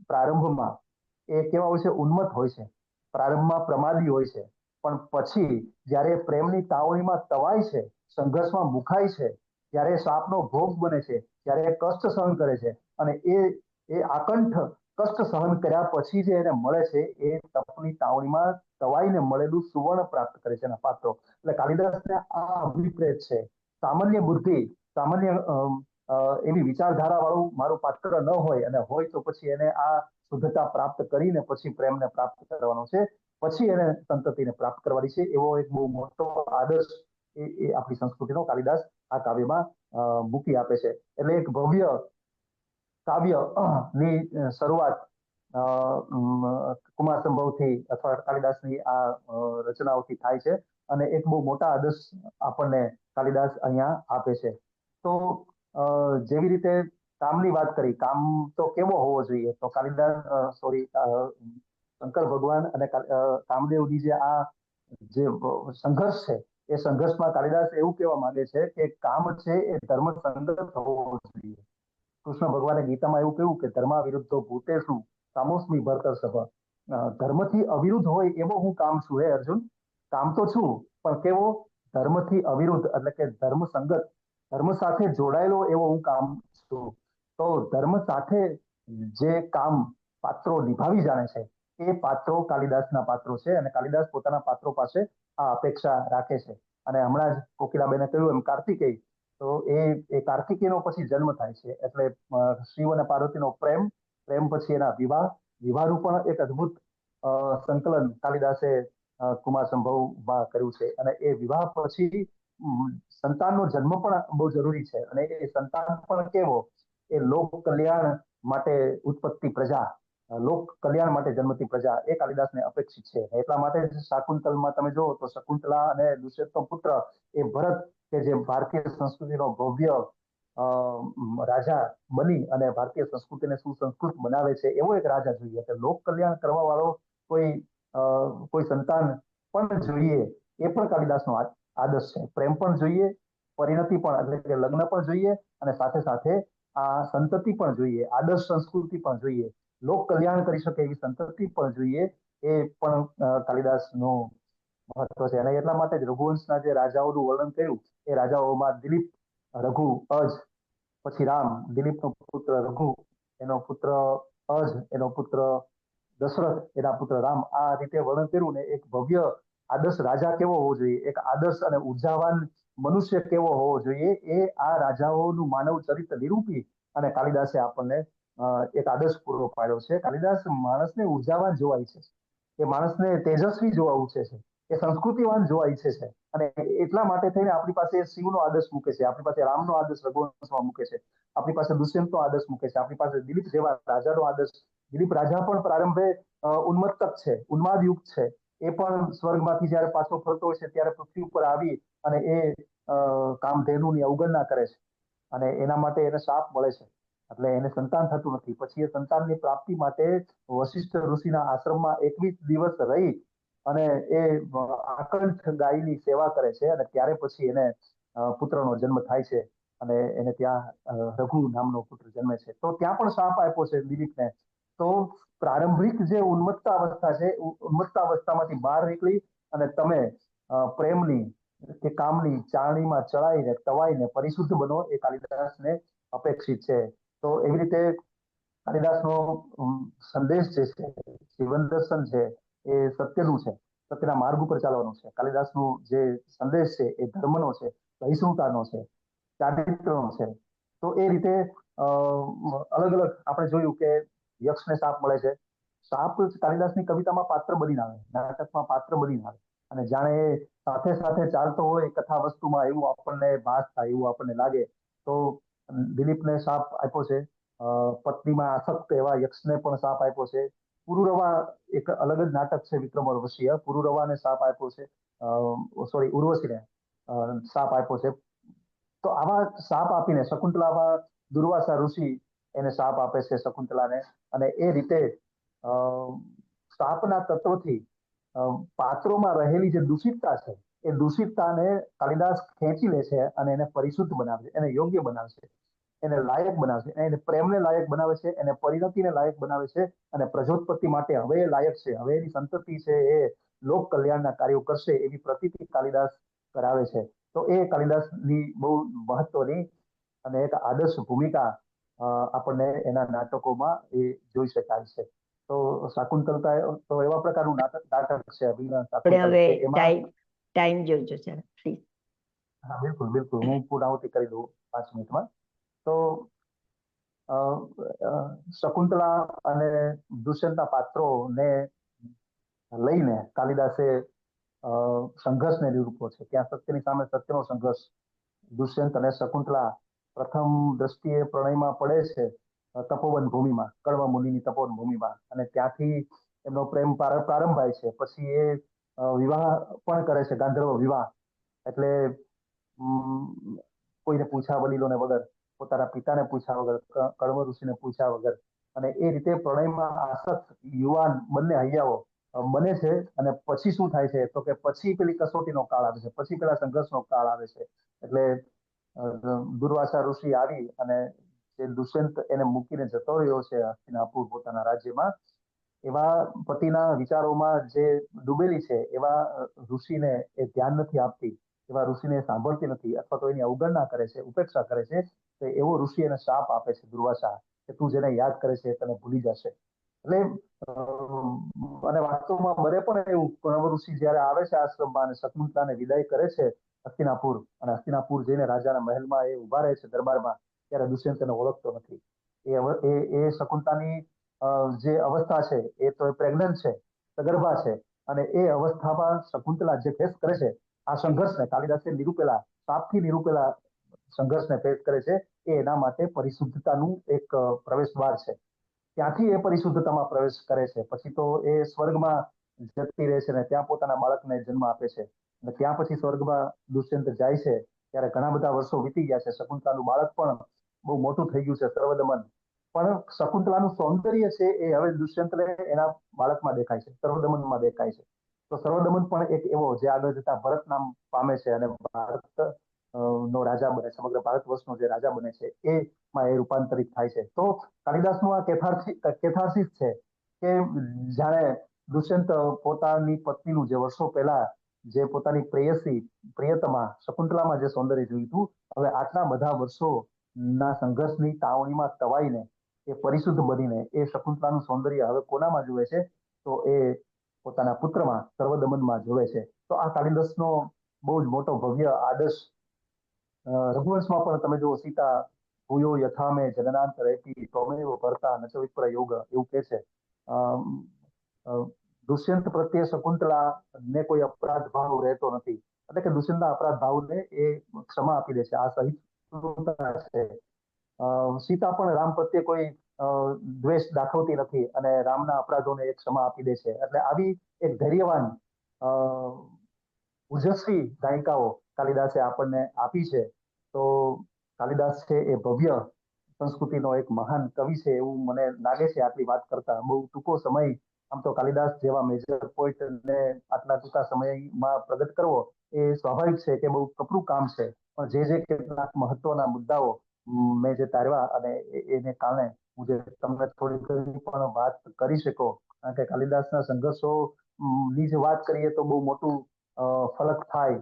પ્રારંભમાં એ કેવા હોય છે? ઉન્મત્ત હોય છે. પ્રારંભમાં પ્રમાદી હોય છે. પણ પછી જ્યારે પ્રેમની તાવણીમાં તવાય છે, સંઘર્ષમાં મુખાય છે, જ્યારે શાપનો ભોગ બને છે, ત્યારે એ કષ્ટ સહન કરે છે, અને એ આકંઠ કષ્ટ સહન કર્યા પછી જે એને મળે છે એ તપની તાવણીમાં તવાઈને મળેલું સુવર્ણ પ્રાપ્ત કરે છે એના પાત્રો. એટલે કાલિદાસને આ અભિપ્રેત છે. સામાન્ય બુદ્ધિ, સામાન્ય એવી વિચારધારા વાળું મારું પાત્ર ન હોય, અને હોય તો પછી એને આ શુદ્ધતા પ્રાપ્ત કરીને પછી પ્રેમને પ્રાપ્ત કરવાનો છે, પછી એને સંતતિને પ્રાપ્ત કરવાની છે. એવો એક બહુ મોટો આદર્શ એ આપણી સંસ્કૃતિનો કાલિદાસ આ કાવ્યમાં મૂકી આપે છે. એટલે એક ભવ્ય કાવ્ય ની શરૂઆત કુમાર સંભવથી અથવા કાલિદાસની આ રચનાઓથી થાય છે, અને એક બહુ મોટા આદર્શ આપણને કાલિદાસ અહીંયા આપે છે. તો જેવી રીતે કામની વાત કરી, કામ તો કેવો હોવો જોઈએ, તો કાલિદાસ શંકર ભગવાન અને કામદેવની જે સંઘર્ષ છે, એ સંઘર્ષમાં કાલિદાસ એવું કહેવા માંગે છે કે કામ છે એ ધર્મ સંગત હોવો જોઈએ. કૃષ્ણ ભગવાને ગીતામાં એવું કહ્યું કે ધર્મા વિરુદ્ધો ભૂતેષુ કામોસ્મી ભરતર સભા. ધર્મથી અવિરુદ્ધ હોય એવો હું કામ છું. હે અર્જુન, કામ તો છું, પણ કેવો? ધર્મથી અવિરુદ્ધ, એટલે કે ધર્મ સંગત, ધર્મ સાથે જોડાયેલો એવો હું કામ છું. તો ધર્મ સાથે જે કામ પાત્રો નિભાવી જાણે છે, એ પાત્રો કાલિદાસના પાત્રો છે, અને કાલિદાસ પોતાના પાત્રો પાસે આ અપેક્ષા રાખે છે. અને હમણાં જ કોકિલાબેને કહ્યું એમ કાર્તિકેય, તો એ કાર્તિકેયનો પછી જન્મ થાય છે. એટલે શિવ અને પાર્વતીનો પ્રેમ પછી એના વિવાહનું પણ એક અદ્ભુત સંકલન કાલિદાસે કુમાર સંભવમાં કર્યું છે. અને એ વિવાહ પછી સંતાનનો જન્મ પણ બહુ જરૂરી છે, અને એ સંતાન પણ કેવો? એ લોક કલ્યાણ માટે ઉત્પત્તિ પ્રજા, લોક કલ્યાણ માટે જન્મતી પ્રજા, એ કાલિદાસને અપેક્ષિત છે. એટલા માટે જ શાકુંતલમાં તમે જુઓ તો શકુંતલા અને દુષ્યંતનો પુત્ર એ ભરત, કે જે ભારતીય સંસ્કૃતિનો ભવ્ય રાજા બની અને ભારતીય સંસ્કૃતિને સુસંસ્કૃત બનાવે છે, એવો એક રાજા જોઈએ. કે લોક કલ્યાણ કરવા વાળો કોઈ સંતાન પણ જોઈએ, એ પણ કાલિદાસનો આદર્શ છે. પ્રેમ પણ જોઈએ, પરિણતિ પણ એટલે કે લગ્ન પણ જોઈએ, અને સાથે સાથે આ સંતતિ પણ જોઈએ, આદર્શ સંસ્કૃતિ પણ જોઈએ, લોક કલ્યાણ કરી શકે એવી સંતતિ પણ જોઈએ. એ પણ કાલિદાસનું મહત્વ છે. અને એટલા માટે જ રઘુવંશના જે રાજાઓનું વર્ણન કર્યું, એ રાજાઓમાં દિલીપ, રઘુ, અજ, પછી રામ, દિલીપનો પુત્ર રઘુ, એનો પુત્ર અજ, એનો પુત્ર દશરથ, એના પુત્ર રામ, આ રીતે વર્ણન કર્યું ને. એક ભવ્ય આદર્શ રાજા કેવો હોવો જોઈએ, એક આદર્શ અને ઉર્જાવાન મનુષ્ય કેવો હોવો જોઈએ, એ આ રાજાઓનું માનવ ચરિત્ર નિરૂપી અને કાલિદાસે આપણને એક આદર્શ પૂરો પાડ્યો છે. કાલિદાસ માણસને ઉર્જાવાન જોવા ઈચ્છે છે, એ માણસને તેજસ્વી જોવા ઈચ્છે છે, એ સંસ્કૃતિવાન જોવા ઈચ્છે છે. અને એટલા માટે થઈને આપણી પાસે શિવનો આદર્શ મૂકે છે, આપણી પાસે રામનો આદર્શ રઘુવંશમાં મૂકે છે, આપણી પાસે દુષ્યંતનો આદર્શ મૂકે છે, આપણી પાસે દિલીપ જેવા રાજાનો આદર્શ. દિલીપ રાજા પણ પ્રારંભે ઉન્મત્તક છે, ઉન્માદયુક્ત છે. એ પણ સ્વર્ગમાંથી જયારે પાછો ફરતો હોય છે, ત્યારે પૃથ્વી ઉપર આવી અને એ કામધેનુની અવગણના કરે છે, અને એના માટે એને શાપ મળે છે. એટલે એને સંતાન થતું નથી. પછી એ સંતાનની પ્રાપ્તિ માટે વશિષ્ઠ ઋષિના આશ્રમમાં 21 દિવસ રહી અને એ આકંઠ ગાયની સેવા કરે છે, અને ત્યારે પછી એને પુત્રનો જન્મ થાય છે, અને એને ત્યાં રઘુ નામનો પુત્ર જન્મે છે. તો ત્યાં પણ શાપ આપ્યો છે દિલીપને. તો પ્રારંભિક જે ઉન્મત્ત અવસ્થા છે, ઉન્મત્ત અવસ્થામાંથી બહાર નીકળી અને તમે પ્રેમની કે કામની ચારણીમાં ચડાઈને તવાઈને પરિશુદ્ધ બનો, એ કાલિદાસને અપેક્ષિત છે. તો એવી રીતે કાલિદાસનો સંદેશ જે છે, જીવન દર્શન છે, એ સત્યનું છે, સત્યના માર્ગ ઉપર ચાલવાનું છે. કાલિદાસનું જે સંદેશ છે એ ધર્મનો છે, સહિષ્ણુતાનો છે, ચારિત્રનો છે. તો એ રીતે અલગ અલગ આપણે જોયું કે યક્ષને શાપ મળે છે. શાપ કાલિદાસની કવિતામાં પાત્ર બનીને આવે, નાટકમાં પાત્ર બનીને આવે, અને જાણે એ સાથે સાથે ચાલતો હોય કથા વસ્તુમાં, એવું આપણને ભાસ થાય, એવું આપણને લાગે. તો દિલીપને શાપ આપ્યો છે, પત્નીમાં આસક્ત એવા યક્ષને પણ શાપ આપ્યો છે. પુરુરવા એક અલગ જ નાટક છે, વિક્રમ ઉર્વશીય, પુરુરવાને શાપ આપ્યો છે, ઉર્વશીને શાપ આપ્યો છે. તો આવા શાપ આપીને શકુંતલામાં દુર્વાસા ઋષિ એને શાપ આપે છે શકુંતલાને, અને એ રીતે શાપના તત્વથી પાત્રોમાં રહેલી જે દૂષિતતા છે, એ દૂષિતતાને કાલિદાસ ખેંચી લે છે અને એને પરિશુદ્ધ બનાવે છે, એને યોગ્ય બનાવે છે, એને લાયક બનાવે છે, એને પ્રેમને લાયક બનાવે છે, એને પરિણતિને લાયક બનાવે છે, અને પ્રજોત્પત્તિ માટે હવે એ લાયક છે, હવે એની સંતતિ છે એ લોક કલ્યાણના કાર્યો કરશે, એવી પ્રતીતિ કાલિદાસ કરાવે છે. તો એ કાલિદાસની બહુ મહત્વની અને એક આદર્શ ભૂમિકા આપણને એના નાટકોમાં એ જોઈ શકાય છે. તો શાકુંતલતા તો એવા પ્રકારનું નાટક છે અભિનય આપણે શાકુંતલ હવે કે એમાં ટાઈમ જોજો સર પ્લીઝ. હા બિલકુલ બિલકુલ, હું પૂર્ણાહુતિ કરી દઉં 5 મિનિટમાં. તો શકુંતલા અને દુષ્યંતના પાત્રોને લઈને કાલિદાસે સંઘર્ષને નિરૂપો છે. ત્યાં સત્યની સામે સત્યનો સંઘર્ષ. દુષ્યંત અને શકુંતલા પ્રથમ દ્રષ્ટિએ પ્રણયમાં પડે છે તપોવન ભૂમિમાં, કણવ મુનિની તપોવન ભૂમિમાં, અને ત્યાંથી એમનો પ્રેમ પ્રારંભ થાય છે. પછી એ વિવાહ પણ કરે છે, ગાંધર્વ વિવાહ. એટલે કોઈને પૂછ્યા વડીલોને વગર, પોતાના પિતાને પૂછ્યા વગર, કણવ ઋષિને પૂછ્યા વગર, અને એ રીતે પ્રણયમાં આસક્ત યુવાન બંને હૈયાઓ બને છે. અને પછી શું થાય છે તો કે પછી પેલી કસોટીનો કાળ આવે છે, પછી પેલા સંઘર્ષનો કાળ આવે છે. એટલે દુર્વાસા ઋષિ આવી અને જે દુષ્યંત એને મૂકીને જતો રહ્યો છે હસ્તિનાપુર પોતાના રાજ્યમાં, એવા પતિના વિચારોમાં જે ડૂબેલી છે એવા ઋષિને એ ધ્યાન નથી આપતી, એવા ઋષિને સાંભળતી નથી, અથવા તો એની અવગણના કરે છે, ઉપેક્ષા કરે છે. તો એવો ઋષિ એને શાપ આપે છે દુર્વાસા, કે તું જેને યાદ કરે છે તને ભૂલી જશે. એટલે અને વાસ્તવમાં બને પણ એવું, કણવ ઋષિ જયારે આવે છે આશ્રમમાં અને શકુંતલાને વિદાય કરે છે હસ્તિનાપુર, અને હસ્તિનાપુર જઈને રાજાના મહેલમાં એ ઉભા રહે છે દરબારમાં, ત્યારે દુષ્યંત એને ઓળખતો નથી. એ શકુંતલાની જે અવસ્થા છે એ તો પ્રેગ્નન્ટ છે, સગર્ભા છે, અને એ અવસ્થામાં શકુંતલા જે ફેસ કરે છે આ સંઘર્ષને, કાલિદાસે નિરૂપેલા, શાપથી નિરૂપેલા સંઘર્ષને ફેસ કરે છે, એ એના માટે પરિશુદ્ધતાનું એક પ્રવેશ દ્વાર છે. ત્યાંથી એ પરિશુદ્ધતામાં પ્રવેશ કરે છે. પછી તો એ સ્વર્ગમાં જતી રહે છે ને ત્યાં પોતાના બાળકને જન્મ આપે છે. અને ત્યાં પછી સ્વર્ગમાં દુષ્યંત જાય છે ત્યારે ઘણા બધા વર્ષો વીતી ગયા છે. શકુંતલાનું બાળક પણ બહુ મોટું થઈ ગયું છે, સર્વદમન. પણ શકુંતલાનું સૌંદર્ય છે એ હવે દુષ્યંતને એના બાળકમાં દેખાય છે, સર્વદમનમાં દેખાય છે. તો સર્વદમન પણ એક એવો જે આગળ જતા ભરત નામ પામે છે અને ભારત નો રાજા બને, સમગ્ર ભારત વર્ષનો જે રાજા બને છે એમાં એ રૂપાંતરિત થાય છે. તો કાલિદાસનું આ કેથાર્સિસ છે કે જાણે દુષ્યંત પોતાની પત્નીનું જે વર્ષો પહેલા જે પોતાની પ્રિયતમા શકુંતલામાં જે સૌંદર્ય જોયું હતું, હવે આટલા બધા વર્ષો ના સંઘર્ષની તાવણીમાં તવાઈને એ પરિશુદ્ધ બનીને એ શકુંતલાનું સૌંદર્ય હવે કોનામાં જુએ છે, તો એ પોતાના પુત્રમાં સર્વદમનમાં જોવે છે. તો આ કાલિદાસનો બહુ જ મોટો ભવ્ય આદર્શ. રઘુવંશમાં પણ તમે જુઓ, સીતા ભૂયો યથામે જનનાંત રહેતી ત્વમેવ ભરતા ન ચ વિપ્ર યોગ, એવું કે છે. દુષ્યંત પ્રત્યે શકુંતલા ને કોઈ અપરાધ ભાવ રહેતો નથી, એટલે કે દુષ્યંતના અપરાધ ભાવને એ ક્ષમા આપી દે છે. આ સહિષ્ણુતા છે. સીતા પણ રામ પ્રત્યે કોઈ દ્વેષ દાખવતી નથી અને રામના અપરાધોને એક ક્ષમા આપી દે છે. એટલે આવી એક ધૈર્યવાન ઓજસ્વી ગાયિકાઓ કાલિદાસે આપણને આપી છે. તો કાલિદાસ છે એ ભવ્ય સંસ્કૃતિનો એક મહાન કવિ છે એવું મને લાગે છે. આટલી વાત કરતા બહુ ટૂંકો સમય, આમ તો કાલિદાસ જેવા મેજર પોઈન્ટને આટલા ટૂંકા સમયમાં પ્રગટ કરવો એ સ્વાભાવિક છે કે બહુ કપરું કામ છે. પણ જે કેટલાક મહત્વના મુદ્દાઓ મેં જે તારવા અને એને કારણે હું જે તમને થોડી પણ વાત કરી શકો, કારણ કે કાલિદાસના સંઘર્ષો ની જે વાત કરીએ તો બહુ મોટું ફલક થાય.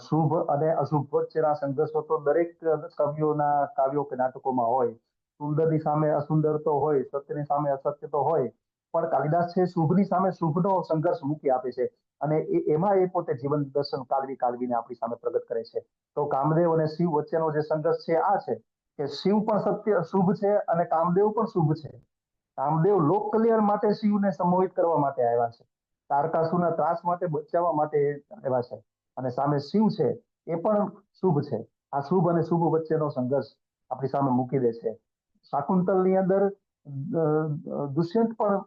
શુભ અને અશુભ વચ્ચેના સંઘર્ષો તો દરેક કવિઓના કાવ્યો કે નાટકોમાં હોય. સુંદરની સામે અસુંદર તો હોય, સત્યની સામે અસત્ય તો હોય, પણ કાલિદાસ છે શુભની સામે શુભનો સંઘર્ષ મૂકી આપે છે. અને એમાં એ પોતે જીવન દર્શન કાલવીને આપણી સામે પ્રગટ કરે છે. તો કામદેવ અને શિવ વચ્ચેનો જે સંઘર્ષ છે આ છે કે શિવ પણ સત્ય શુભ છે અને કામદેવ પણ શુભ છે. કામદેવ લોક કલ્યાણ માટે શિવને સંમોહિત કરવા માટે આવ્યા છે, તારકાસુરના ત્રાસ માટે બચાવવા માટે આવ્યા છે. અને સામે શિવ છે એ પણ શુભ છે. આ શુભ અને શુભ વચ્ચેનો સંઘર્ષ આપણી સામે મૂકી દે છે. શાકુંતલની અંદર દુષ્યંત પણ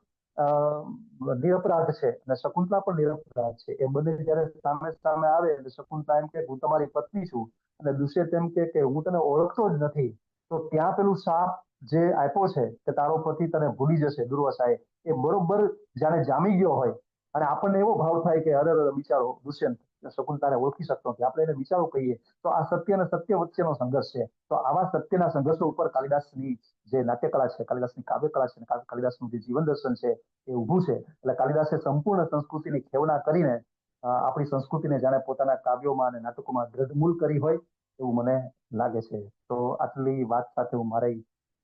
નિરપરાધ છે અને શકુંતલા પણ નિરપરાધ છે. એ બંને જયારે સામે સામે આવે એટલે શકુંતલા એમ કે હું તમારી પત્ની છું અને દુષ્યંત એમ કે હું તને ઓળખતો જ નથી. તો ત્યાં પેલું શાપ જે આપ્યો છે કે તારો પતિ તને ભૂલી જશે દુર્વાસાએ, એ બરોબર જાણે જામી ગયો હોય. અને આપણને એવો ભાવ થાય કે અરે બિચારો દુષ્યંત શકુંતલાને ઓળખી શકતો નથી, આપણે એને બિચારો કહીએ. તો આ સત્ય અને સત્ય વચ્ચેનો સંઘર્ષ છે. તો આવા સત્યના સંઘર્ષો ઉપર કાલિદાસની જે નાટ્યકળા છે, કાલિદાસની કાવ્યકળા છે, કાલિદાસનું જે જીવન દર્શન છે એ ઊભું છે. એટલે કાલિદાસે સંપૂર્ણ સંસ્કૃતિની ખેવના કરીને આપણી સંસ્કૃતિને જાણે પોતાના કાવ્યોમાં અને નાટકોમાં દ્રઢમૂળ કરી હોય એવું મને લાગે છે. તો આટલી વાત સાથે હું મારી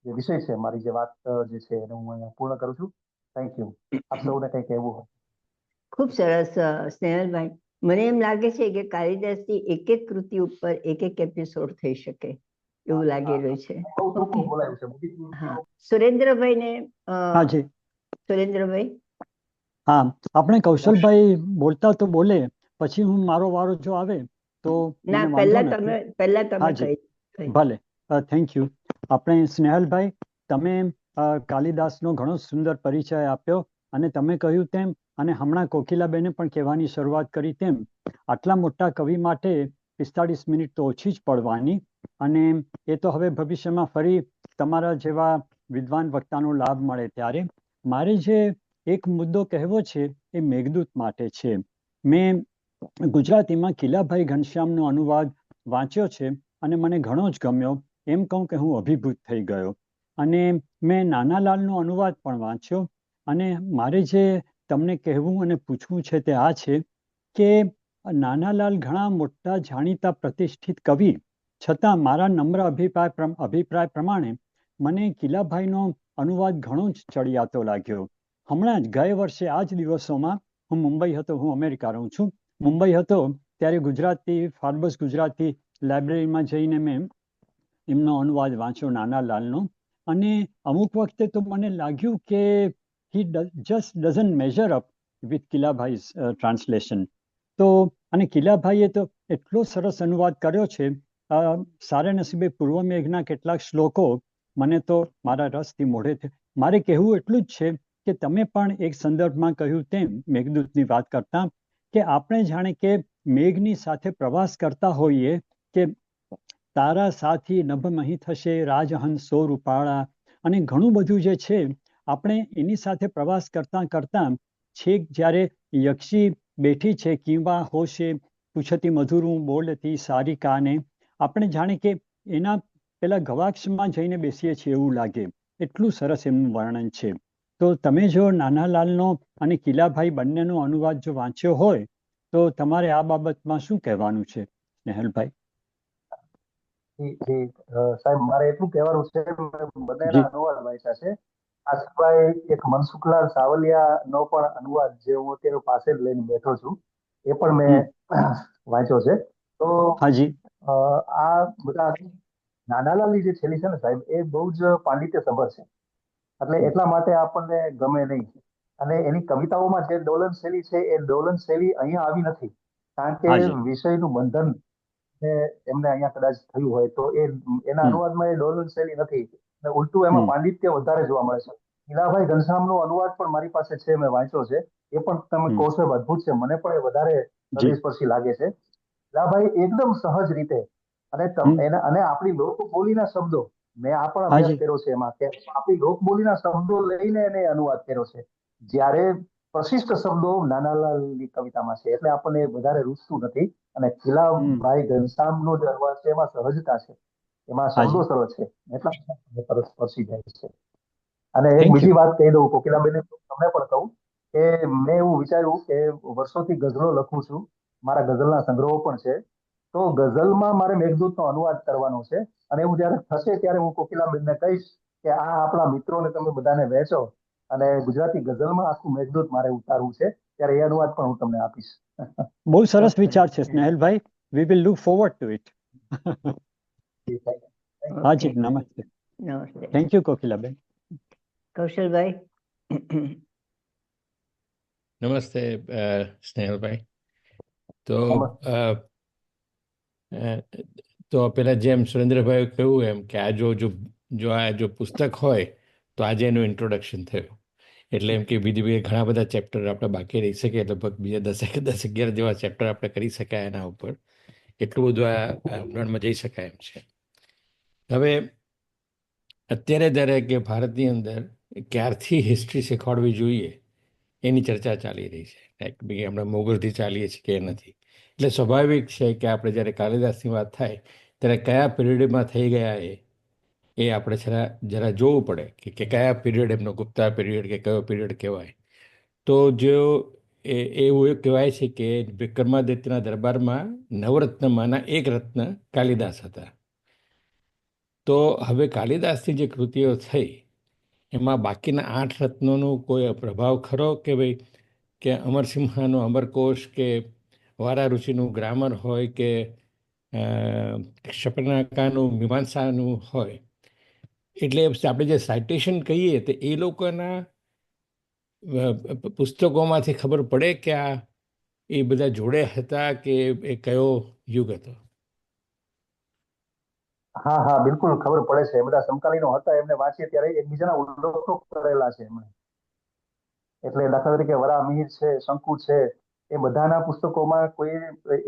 જે વિષય છે, મારી જે વાત જે છે એને હું અહીંયા પૂર્ણ કરું છું. Thank you. આપ સૌને કંઈ કહેવું હોય. ખૂબ સરસ સ્નેહલભાઈ. મને એમ લાગે છે કે કાલિદાસની એક એક કૃતિ ઉપર એક એક એપિસોડ થઈ શકે એવું લાગી રહ્યું છે. બહુ ટૂંકું ઓકે, બોલાયું છે. મોટી હા. સુરેન્દ્રભાઈને હા જી, સુરેન્દ્રભાઈ, હા, આપણે કૌશલભાઈ બોલતા તો બોલે, પછી હું મારો વારો જો આવે તો ના, મને વાંધો નથી. પહેલા તમે હા જી, કહી. ભલે. Thank you. આપણે સ્નેહલભાઈ, તમે કાલિદાસનો ઘણો સુંદર પરિચય આપ્યો, અને તમે કહ્યું તેમ, અને હમણાં કોકિલાબેને પણ કહેવાની શરૂઆત કરી તેમ, આટલા મોટા કવિ માટે 45 મિનિટ તો ઓછી જ પડવાની, અને એ તો હવે ભવિષ્યમાં ફરી તમારા જેવા વિદ્વાન વક્તાનો લાભ મળે ત્યારે. મારે જે એક મુદ્દો કહેવો છે એ મેઘદૂત માટે છે. મેં ગુજરાતીમાં કિલાભાઈ ઘનશ્યામનો અનુવાદ વાંચ્યો છે અને મને ઘણો જ ગમ્યો. એમ કહું કે હું અભિભૂત થઈ ગયો. અને મેં નાનાલાલનો અનુવાદ પણ વાંચ્યો. અને મારે જે તમને કહેવું અને પૂછવું છે તે આ છે કે નાનાલાલ ઘણા મોટા જાણીતા પ્રતિષ્ઠિત કવિ, છતાં મારા નમ્ર અભિપ્રાય પ્રમાણે મને કિલાભાઈનો અનુવાદ ઘણો જ ચડિયાતો લાગ્યો. હમણાં જ ગયા વર્ષે આ જ દિવસોમાં હું મુંબઈ હતો, હું અમેરિકા રહું છું, મુંબઈ હતો ત્યારે ગુજરાતી ફાર્બસ ગુજરાતી લાઇબ્રેરીમાં જઈને મેં એમનો અનુવાદ વાંચ્યો નાનાલાલનો. અને અમુક વખતે તો મને લાગ્યું કે he just doesn't measure up with કિલાભાઈ's translation. તો અને કિલાભાઈએ તો એટલો સરસ અનુવાદ કર્યો છે. સારા નસીબે પૂર્વ મેઘના કેટલાક શ્લોકો મને તો મારા રસથી મોઢેથી. મારે કહેવું એટલું જ છે કે તમે પણ એક સંદર્ભમાં કહ્યું તેમ મેઘદૂતની વાત કરતા કે આપણે જાણે કે મેઘની સાથે પ્રવાસ કરતા હોઈએ કે તારા સાથી નભમહી થશે રાજહંસો રૂપાળા, અને ઘણું બધું જે છે આપણે એની સાથે પ્રવાસ કરતા કરતા છેક જ્યારે યક્ષી બેઠી છે કીવા હોશે પૂછતી મધુરું બોલતી સારી કાને, આપણે જાણે કે એના પેલા ગવાક્ષમાં જઈને બેસીએ છીએ એવું લાગે. એટલું સરસ એમનું વર્ણન છે. તો તમે જો નાનાલાલનો અને કિલાભાઈ બંનેનો અનુવાદ જો વાંચ્યો હોય તો તમારે આ બાબતમાં શું કહેવાનું છે સ્નેહલભાઈ? સાહેબ, મારે એટલું કહેવાનું છે, બંનેના જી. અનુવાદ વાંચ્યા છે. આ સિવાય એક મનસુખલાલ સાવલિયાનો પણ અનુવાદ જે હું અત્યારે પાસે જ લઈને બેઠો છું એ પણ મેં વાંચ્યો છે. તો હાજી. આ બધા નાનાલાલની જે શૈલી છે ને સાહેબ, એ બહુ જ પાંડિત્ય સભર છે. એટલે એટલા માટે આપણને ગમે નહીં. અને એની કવિતાઓમાં જે ડોલન શૈલી છે એ ડોલન શૈલી અહીંયા આવી નથી, કારણ કે હાજી. વિષયનું બંધન એમને અહીંયા કદાચ થયું હોય તો એના અનુવાદમાં એ ડોલન શૈલી નથી, અને ઉલટું એમાં પાંડિત્ય વધારે જોવા મળે છે. કિલાભાઈ ઘનશ્યામનો અનુવાદ પણ મારી પાસે છે, મેં વાંચ્યો છે. એ પણ તમે કહો છો અદભુત છે, મને પણ એ વધારે હૃદયસ્પર્શી લાગે છે. કિલાભાઈ એકદમ સહજ રીતે અને આપણી લોકબોલીના શબ્દો, મેં આ પણ અભ્યાસ કર્યો છે એમાં કે આપણી લોકબોલીના શબ્દો લઈને એને અનુવાદ કર્યો છે, જ્યારે પ્રશિષ્ટ શબ્દો નાનાલાલની કવિતામાં છે, એટલે આપણને વધારે રૂચતું નથી. અને કિલાભાઈ ઘનશ્યામનો જે અનુવાદ છે એમાં સહજતા છે, એમાં શબ્દો સરળ છે, એટલા સ્પર્શી જાય છે. અને એક બીજી વાત કહી દઉં કોકિલાબેન, તમને પણ કહું કે મેં એવું વિચાર્યું કે વર્ષોથી ગઝલો લખું છું, મારા ગઝલના સંગ્રહો પણ છે. તો ગઝલમાં મારે મેઘદૂતનો અનુવાદ કરવાનો છે, અને એવું જયારે થશે ત્યારે હું કોકિલાબેનને કહીશ કે આ આપણા મિત્રોને તમે બધાને વહેંચો, અને ગુજરાતી ગઝલમાં આખું મેઘદૂત મારે ઉતારવું છે, ત્યારે એ અનુવાદ પણ હું તમને આપીશ. બહુ સરસ વિચાર છે સ્નેહલભાઈ. We will look forward to it. હાજી, નમસ્તે. નમસ્તે. થેન્ક યુ કોકિલાબેન. કૌશલભાઈ. નમસ્તે સ્નેહલભાઈ. તો પેલા જેમ સુરેન્દ્રભાઈએ કહ્યું એમ કે આ જો પુસ્તક હોય તો આજે એનું ઇન્ટ્રોડક્શન થયું, એટલે એમ કે બીજા ઘણા બધા ચેપ્ટર આપણે બાકી રહી શકીએ, લગભગ બીજા 10-11 જેવા ચેપ્ટર આપણે કરી શકાય એના ઉપર, એટલું બધું આ ઊંડાણમાં જઈ શકાય એમ છે. હવે અત્યારે જ્યારે કે ભારતની અંદર ક્યારથી હિસ્ટ્રી શીખવાડવી જોઈએ એની ચર્ચા ચાલી રહી છે. આપણે મોગલથી ચાલીએ છીએ કે નથી, એટલે સ્વાભાવિક છે કે આપણે જ્યારે કાલિદાસની વાત થાય ત્યારે કયા પીરિયડમાં થઈ ગયા એ આપણે જરા જોવું પડે કે કયા પીરિયડ એમનો ગુપ્તા પીરિયડ કે કયો પીરિયડ કહેવાય. તો જો એવું કહેવાય છે કે વિક્રમાદિત્યના દરબારમાં નવરત્નમાંના એક રત્ન કાલિદાસ હતા. તો હવે કાલિદાસની જે કૃતિઓ થઈ એમાં બાકીના 8 રત્નોનો કોઈ પ્રભાવ ખરો કે ભાઈ કે અમરસિંહાનો અમરકોશ કે વારા ઋષિનું ગ્રામર હોય કે શપનાકાનું મીમાંસાનું હોય, એટલે આપણે જે સાઇટેશન કહીએ તો એ લોકોના પુસ્તકોમાંથી ખબર પડે કે આ એ બધા જોડે હતા કે એ કયો યુગ હતો? હા હા, બિલકુલ ખબર પડે છે. બધા સમકાલીનો હતા, એમને વાંચીએ ત્યારે એકબીજાના ઉલ્લેખો કરેલા છે એમણે. એટલે દાખલા તરીકે વરામિહિર છે, શંકુ છે, એ બધાના પુસ્તકોમાં કોઈ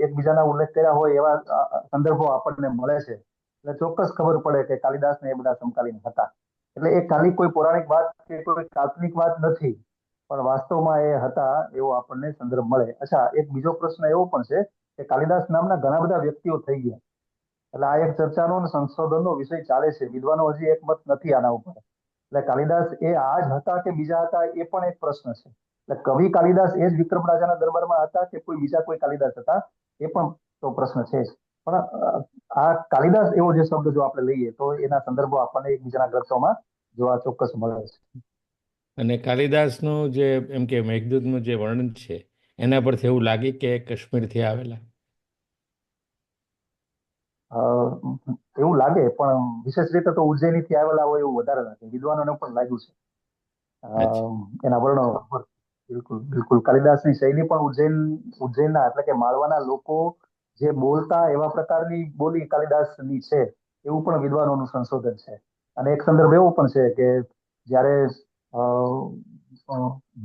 એકબીજાના ઉલ્લેખ કર્યા હોય એવા સંદર્ભો આપણને મળે છે. એટલે ચોક્કસ ખબર પડે કે કાલિદાસને એ બધા સમકાલીન હતા. એટલે એ ખાલી કોઈ પૌરાણિક વાત કે કોઈ કાલ્પનિક વાત નથી, પણ વાસ્તવમાં એ હતા એવો આપણને સંદર્ભ મળે. અચ્છા, એક બીજો પ્રશ્ન એવો પણ છે કે કાલિદાસ નામના ઘણા બધા વ્યક્તિઓ થઈ ગયા. એટલે આ એક ચર્ચાનો અને સંશોધનનો વિષય ચાલે છે. વિદ્વાનો હજી એક મત નથી આના ઉપર. એટલે કાલિદાસ એ આ જ હતા કે બીજા હતા, એ પણ એક પ્રશ્ન છે. એટલે કવિ કાલિદાસ એ જ વિક્રમ રાજાના દરબારમાં હતા કે કોઈ બીજા કોઈ કાલિદાસ હતા, એ પણ તો પ્રશ્ન છે જ. પણ આ કાલિદાસ એવો જે શબ્દ જો આપણે લઈએ તો એના સંદર્ભો આપણને એકબીજાના ગ્રંથોમાં જોવા ચોક્કસ મળે છે. અને કાલિદાસનું જે એમ કે મેઘદૂતનું જે વર્ણન છે એના પરથી એવું લાગે કે કાશ્મીરથી આવેલા? એવું લાગે, પણ વિશેષ રીતે તો ઉજ્જૈનીથી આવેલા હોય એવું વધારે નથી. વિદ્વાનોને પણ લાગ્યું છે એના વર્ણનો. બિલકુલ બિલકુલ, કાલિદાસની શૈલી પણ ઉજ્જૈનના એટલે કે માળવાના લોકો જે બોલતા એવા પ્રકારની બોલી કાલિદાસની છે એવું પણ વિદ્વાનોનું સંશોધન છે. અને એક સંદર્ભ એવો પણ છે કે જ્યારે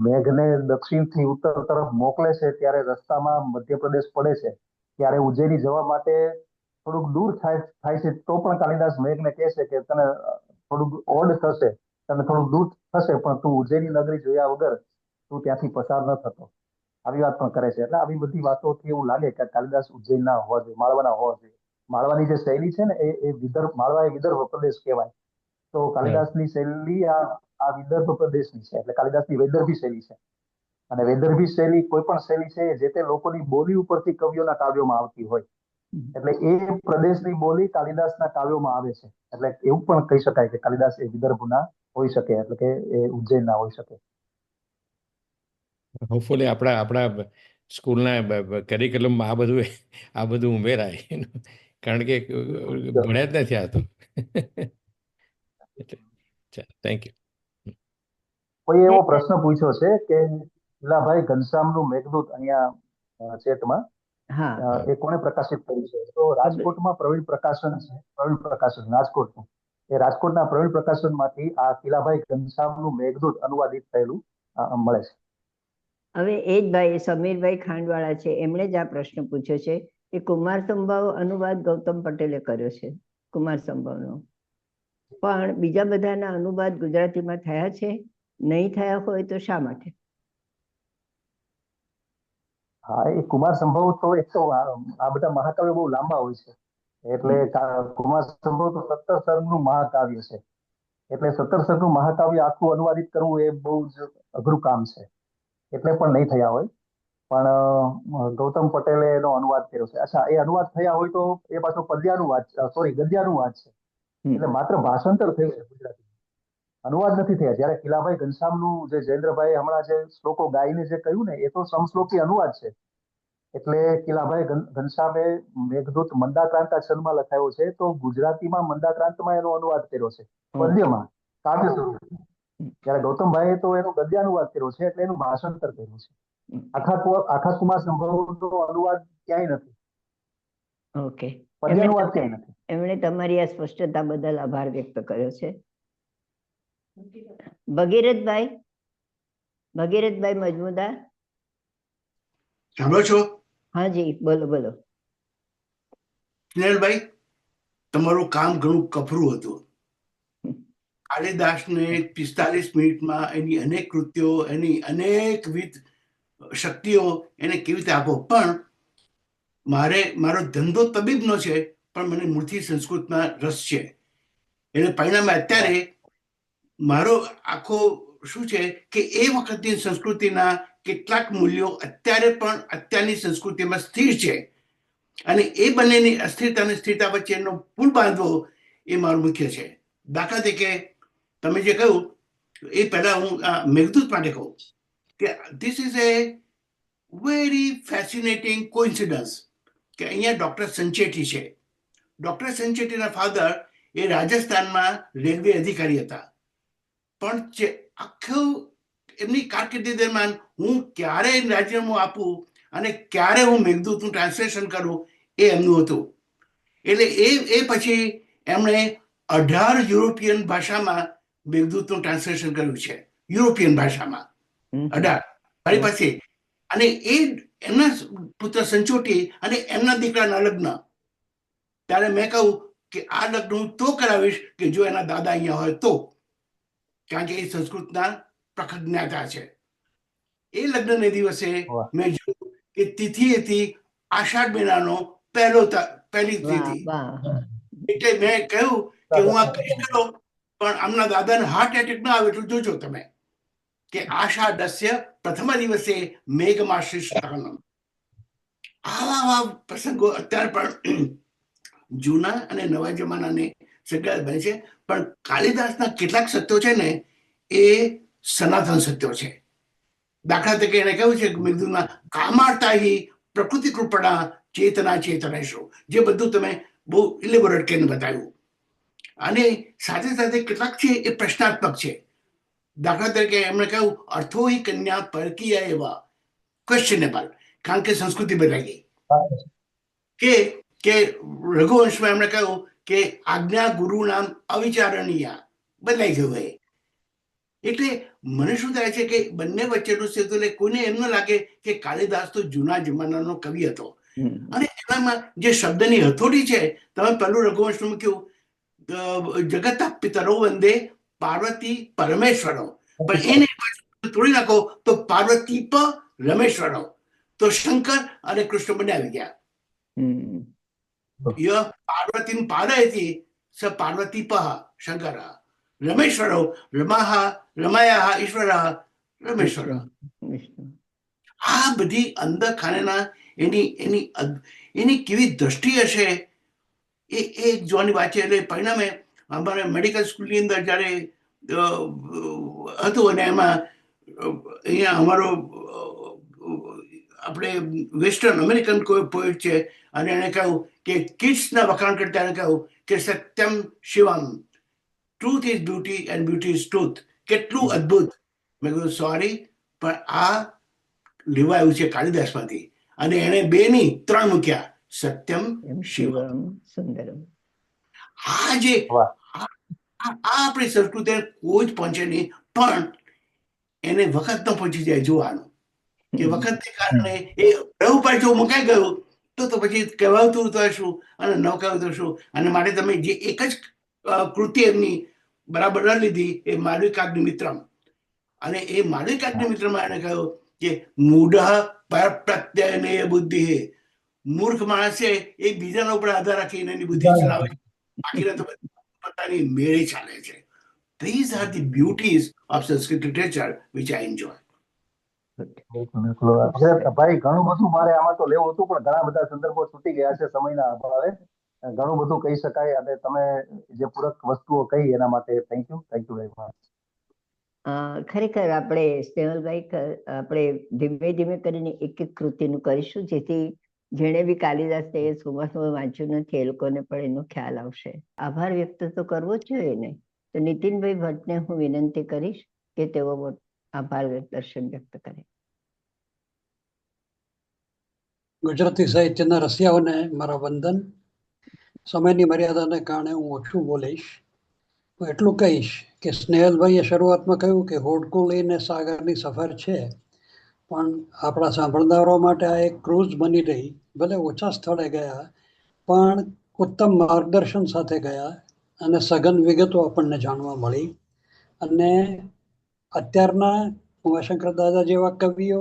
મેઘને દક્ષિણથી ઉત્તર તરફ મોકલે છે ત્યારે રસ્તામાં મધ્યપ્રદેશ પડે છે, ત્યારે ઉજ્જૈની જવા માટે થોડુંક દૂર થાય છે, તો પણ કાલિદાસ મેઘને કહે છે કે તને થોડુંક ઓડ થશે, તને થોડુંક દૂર થશે, પણ તું ઉજ્જૈની નગરી જોયા વગર તું ત્યાંથી પસાર ન થતો. આવી વાત પણ કરે છે. એટલે આવી બધી વાતોથી એવું લાગે કે કાલિદાસ ઉજ્જૈનના હોવા જોઈએ, માળવાના હોવા જોઈએ. માળવાની જે શૈલી છે ને એ વિદર્ભ, માળવા એ વિદર્ભ પ્રદેશ કહેવાય. તો કાલિદાસની શૈલી આ વિદર્ભ પ્રદેશની છે. એટલે કાલિદાસની વૈદર્ભી શૈલી છે. અને વૈદર્ભી શૈલી કોઈ પણ શૈલી છે જે તે લોકોની બોલી ઉપરથી કવિઓના કાવ્યોમાં આવતી હોય. એટલે એ પ્રદેશની બોલી કાલિદાસના કાવ્યોમાં આવે છે. એટલે એવું પણ કહી શકાય કે કાલિદાસ એ વિદર્ભના હોઈ શકે, એટલે કે એ ઉજ્જૈનના હોઈ શકે. હોપફુલી આપણા સ્કૂલના કરિક્યુલમમાં આ બધું ઉમેરાય, કારણ કે ભણ્યા જ નથી આ તો. Thank you. કોઈ એવો પ્રશ્ન પૂછ્યો છે કે લીલાભાઈ ઘનશ્યામનું મેઘદૂત અહીંયા ચેટમાં એ કોણે પ્રકાશિત કર્યું છે? તો રાજકોટમાં પ્રવીણ પ્રકાશન છે. પ્રવીણ પ્રકાશન રાજકોટનું. એ રાજકોટના પ્રવીણ પ્રકાશનમાંથી આ કિલાભાઈ ઘનશ્યામનું મેઘદૂત અનુવાદિત થયેલું મળે છે. હવે એ જ ભાઈ સમીરભાઈ ખાંડવાળા છે, એમણે જ આ પ્રશ્ન પૂછ્યો છે કે કુમાર સંભવ અનુવાદ ગૌતમ પટેલે કર્યો છે, કુમાર સંભવનો. પણ બીજા બધાના અનુવાદ ગુજરાતીમાં થયા છે? નહીં થયા હોય તો શા માટે? હા, એ કુમાર સંભવ તો એક તો આ બધા મહાકાવ્યો બહુ લાંબા હોય છે. એટલે કુમાર સંભવ તો 17 સર્ગનું મહાકાવ્ય છે. એટલે 17 સર્ગનું મહાકાવ્ય આખું અનુવાદિત કરવું એ બહુ જ અઘરું કામ છે. એટલે પણ નહીં થયા હોય. પણ ગૌતમ પટેલે એનો અનુવાદ કર્યો છે. અચ્છા, એ અનુવાદ થયા હોય તો એ પાછો ગદ્યાનુવાદ છે. એટલે માત્ર ભાષાંતર થયું છે ગુજરાતી, અનુવાદ નથી થયા. જ્યારે કિલાભાઈ ઘનશ્યામનું જે જયેન્દ્રભાઈ હમણાં જે શ્લોકો ગાઈને જે કહ્યું ને, એ તો સમશ્લોકી અનુવાદ છે. એટલે કિલાભાઈ ઘનશ્યામે મેઘદૂત મંદાક્રાંતા છંદમાં લખાયો છે, તો ગુજરાતીમાં મંદાક્રાંતમાં એનો અનુવાદ કર્યો છે, પદ્યમાં, કાવ્ય સ્વરૂપ. જ્યારે ગૌતમભાઈએ તો એનો ગદ્યાનુવાદ કર્યો છે, એટલે એનું ભાષાંતર કર્યું છે. આખા કુમાર સંભવનો અનુવાદ ક્યાંય નથી. ઓકે, પદ્યાનુવાદ ક્યાંય નથી. એમણે તમારી આ સ્પષ્ટતા બદલ આભાર વ્યક્ત કર્યો છે. ભગીરથભાઈ મજમુદાર, સાંભળો છો? હા જી, બોલો બોલો. સ્નેહલભાઈ, તમારું કામ ઘણું કપરું હતું. કાલિદાસને 45 મિનિટમાં એની અનેક કૃતિઓ, એની અનેકવિધ શક્તિઓ એને કેવી રીતે આપો. પણ મારો ધંધો તબીબનો છે, પણ મને મૂળથી સંસ્કૃતમાં રસ છે. એને પરિણામે અત્યારે મારો આખો શું છે કે એ વખતની સંસ્કૃતિના કેટલાક મૂલ્યો અત્યારે પણ અત્યારની સંસ્કૃતિમાં સ્થિર છે, અને એ બંનેની અસ્થિરતા અને સ્થિરતા વચ્ચેનો પુલ બાંધવો એ મારું મુખ્ય છે. દાખલા તરીકે તમે જે કહ્યું એ પહેલા હું મેઘદૂત માટે કહું કે this is A very fascinating coincidence કે અહીંયા ડોક્ટર સંચેટી છે. ડોક્ટર સંચેટીના ફાધર એ રાજસ્થાનમાં રેલવે અધિકારી હતા, પણ આખું એમની કારકિર્દી દરમિયાન હું ક્યારે રાજીનામું આપું અને ક્યારે હું મેઘદૂતનું ટ્રાન્સલેશન કરું એ એમનું હતું. એટલે એ પછી એમણે 18 યુરોપિયન ભાષામાં મેઘદૂતનું ટ્રાન્સલેશન કર્યું છે, યુરોપિયન ભાષામાં 18 મારી પાસે. અને એ એમના પુત્ર સંચોટી અને એમના દીકરાના લગ્ન, ત્યારે મેં કહ્યું કે આ લગ્ન હું તો કરાવીશ કે જો એના દાદા અહીંયા હોય તો, કારણ કે એ સંસ્કૃતના પ્રખર જ્ઞાતા છે. એ લગ્નને દિવસે મેં જોયું કે તિથિ હતી આષાઢ મહિનાનો પહેલી તિથિ. એટલે મેં કહ્યું કે હું આ કહીશ કરો, પણ આમના દાદાને હાર્ટ એટેક ના આવે એટલું જોજો તમે, કે આષાઢસ્ય પ્રથમ દિવસે મેઘમાશ્લિષ્ટઃ. આવા પ્રસંગો અત્યારે પણ જૂના અને નવા જમાનાને સગા બને છે, પણ કાલિદાસના કેટલાક સત્યો છે ને એ સનાતન સત્યો છે. દાખલા તરીકે એને કહ્યું છે મેઘદૂતમાં કામાર્તાહી પ્રકૃતિ કૃપણા ચેતના ચેતનેશો, જે બધું તમે બહુ ઇલેબોરેટ કરીને બતાવ્યું. અને સાથે સાથે કેટલાક છે એ પ્રશ્નાત્મક છે. દાખલા તરીકે એમણે કહ્યું અર્થો હિ કન્યા પરકીયા એવા ક્વેશ્ચનેબલ, કારણ કે સંસ્કૃતિ બદલાઈ ગઈ. કે રઘુવંશમાં એમણે કહ્યું કે આજ્ઞા ગુરુ નામ અવિચારણીય બદલાઈ ગયું. એટલે મને શું થાય છે કે બંને વચ્ચેનું સેતુ, એટલે કોઈને એમ ન લાગે કે કાલિદાસ તો જૂના જમાનાનો કવિ હતો. અને એનામાં જે શબ્દની હથોડી છે, તમે પહેલું રઘુવંશનું મૂક્યું જગત પિતરો વંદે પાર્વતી પરમેશ્વરો, પણ એને તોડી નાખો તો પાર્વતી પ રમેશ્વરો, તો શંકર અને કૃષ્ણ બંને આવી ગયા. પાર્વતી પારયતી સ પાર્વતી પ શંકર, રમેશ્વરો રમાહ રમાયા ઈશ્વર રમેશ્વર. આ બધી અંદર ખાનેના એની કેવી દ્રષ્ટિ હશે એ એક જોવાની વાત છે. એટલે પરિણામે અમારે મેડિકલ સ્કૂલની અંદર જયારે હતું, અને એમાં અહીંયા અમારો આપણે વેસ્ટર્ન અમેરિકન કોઈ પોએટ છે, અને એને કહ્યું કે કિડ્સના વખાણ કરતા એને કહ્યું કે Satyam Shivam, truth is beauty and beauty is truth. કેટલું અદભુત. મેં કહ્યું સોરી, પણ આ લેવાયું છે કાલિદાસમાંથી, અને એને 2 નહીં 3 મૂક્યા, સત્યમ શિવમ સુંદરમ. આ જે આપણી સંસ્કૃતિ કોઈ જ પહોંચે નહીં, પણ એને વખત ન પહોંચી જાય જોવાનું કે વખતને કારણે એ રહેવું પડે. જો મુકાઈ ગયું તો પછી કહેવાતું તો શું અને ન કહેવાતું શું. અને માટે તમે જે એક જ કૃતિ એમની બરાબર ન લીધી, એ માલવિકાગ્નિમિત્રમ. અને એ માલવિકાગ્નિમિત્રમાં એને કહ્યું કે મૂઢ પરપ્રત્યયને બુદ્ધિ, મૂર્ખ માણસે એ બીજાના ઉપર આધાર રાખીને એની બુદ્ધિ ચલાવે છે, બાકીના તો પોતાની મેળે ચાલે છે. These are the beauties of Sanskrit literature which I enjoy. ભાઈ ઘણું બધું મારે આમાં તો લેવું હતું, પણ ઘણા બધા સંદર્ભો છૂટી ગયા છે સમયના અભાવે. ઘણું બધું કહી શકાય, અને તમે જે પૂરક વસ્તુઓ કહી એના માટે થેન્ક યુ વેરી મચ. ખરેખર આપણે સ્નેહલભાઈ આપણે ધીમે ધીમે કરીને એક એક કૃતિનું કરીશું, જેથી જેણે બી કાલિદાસને એ સુમાસમાં વાંચ્યું નથી એ લોકોને પણ એનો ખ્યાલ આવશે. આભાર વ્યક્ત તો કરવો જ જોઈએ ને. તો નીતિનભાઈ ભટ્ટને હું વિનંતી કરીશ કે તેઓ આભાર દર્શન વ્યક્ત કરે. ગુજરાતી સાહિત્યના રસિયાઓને મારા વંદન. સમયની મર્યાદાને કારણે હું ઓછું બોલીશ, એટલું કહીશ કે સ્નેહલભાઈએ શરૂઆતમાં કહ્યું કે હોડકું લઈને સાગરની સફર છે, પણ આપણા સાંભળનારો માટે આ એક ક્રૂઝ બની રહી. ભલે ઓછા સ્થળે ગયા, પણ ઉત્તમ માર્ગદર્શન સાથે ગયા, અને સઘન વિગતો આપણને જાણવા મળી. અને અત્યારના ઉમાશંકર દાદા જેવા કવિઓ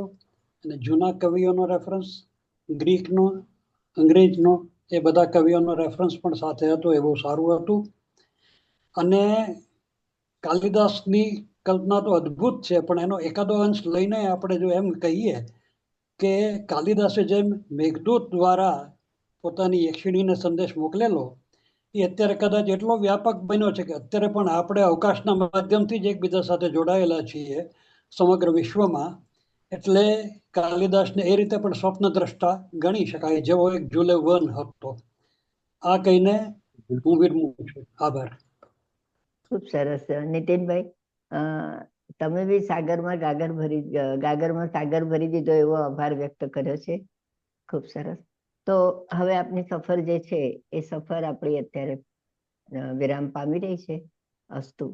અને જૂના કવિઓનો રેફરન્સ, ગ્રીકનો, અંગ્રેજનો, એ બધા કવિઓનો રેફરન્સ પણ સાથે હતો. એ બહુ સારું હતું. અને કાલિદાસની કલ્પના તો અદ્ભુત છે, પણ એનો એકાદો અંશ લઈને આપણે જો એમ કહીએ કે કાલિદાસે જેમ મેઘદૂત દ્વારા પોતાની યક્ષિણીને સંદેશ મોકલેલો, એ અત્યારે કદાચ એટલો વ્યાપક બન્યો છે કે અત્યારે પણ આપણે અવકાશના માધ્યમથી જ એકબીજા સાથે જોડાયેલા છીએ સમગ્ર વિશ્વમાં. એટલે કાલિદાસને એ રીતે પણ સ્વપ્નદ્રષ્ટા ગણી શકાય, જેવો એક જુલે વન હતો. આ કહીને હું વિરમું છું. આભાર. ખૂબ સરસ. નીતિનભાઈ, તમે બી ગાગરમાં સાગર ભરી દીધો એવો આભાર વ્યક્ત કર્યો છે. ખૂબ સરસ. તો હવે આપની સફર જે છે એ સફર આપણી અત્યારે વિરામ પામી રહી છે. અસ્તુ.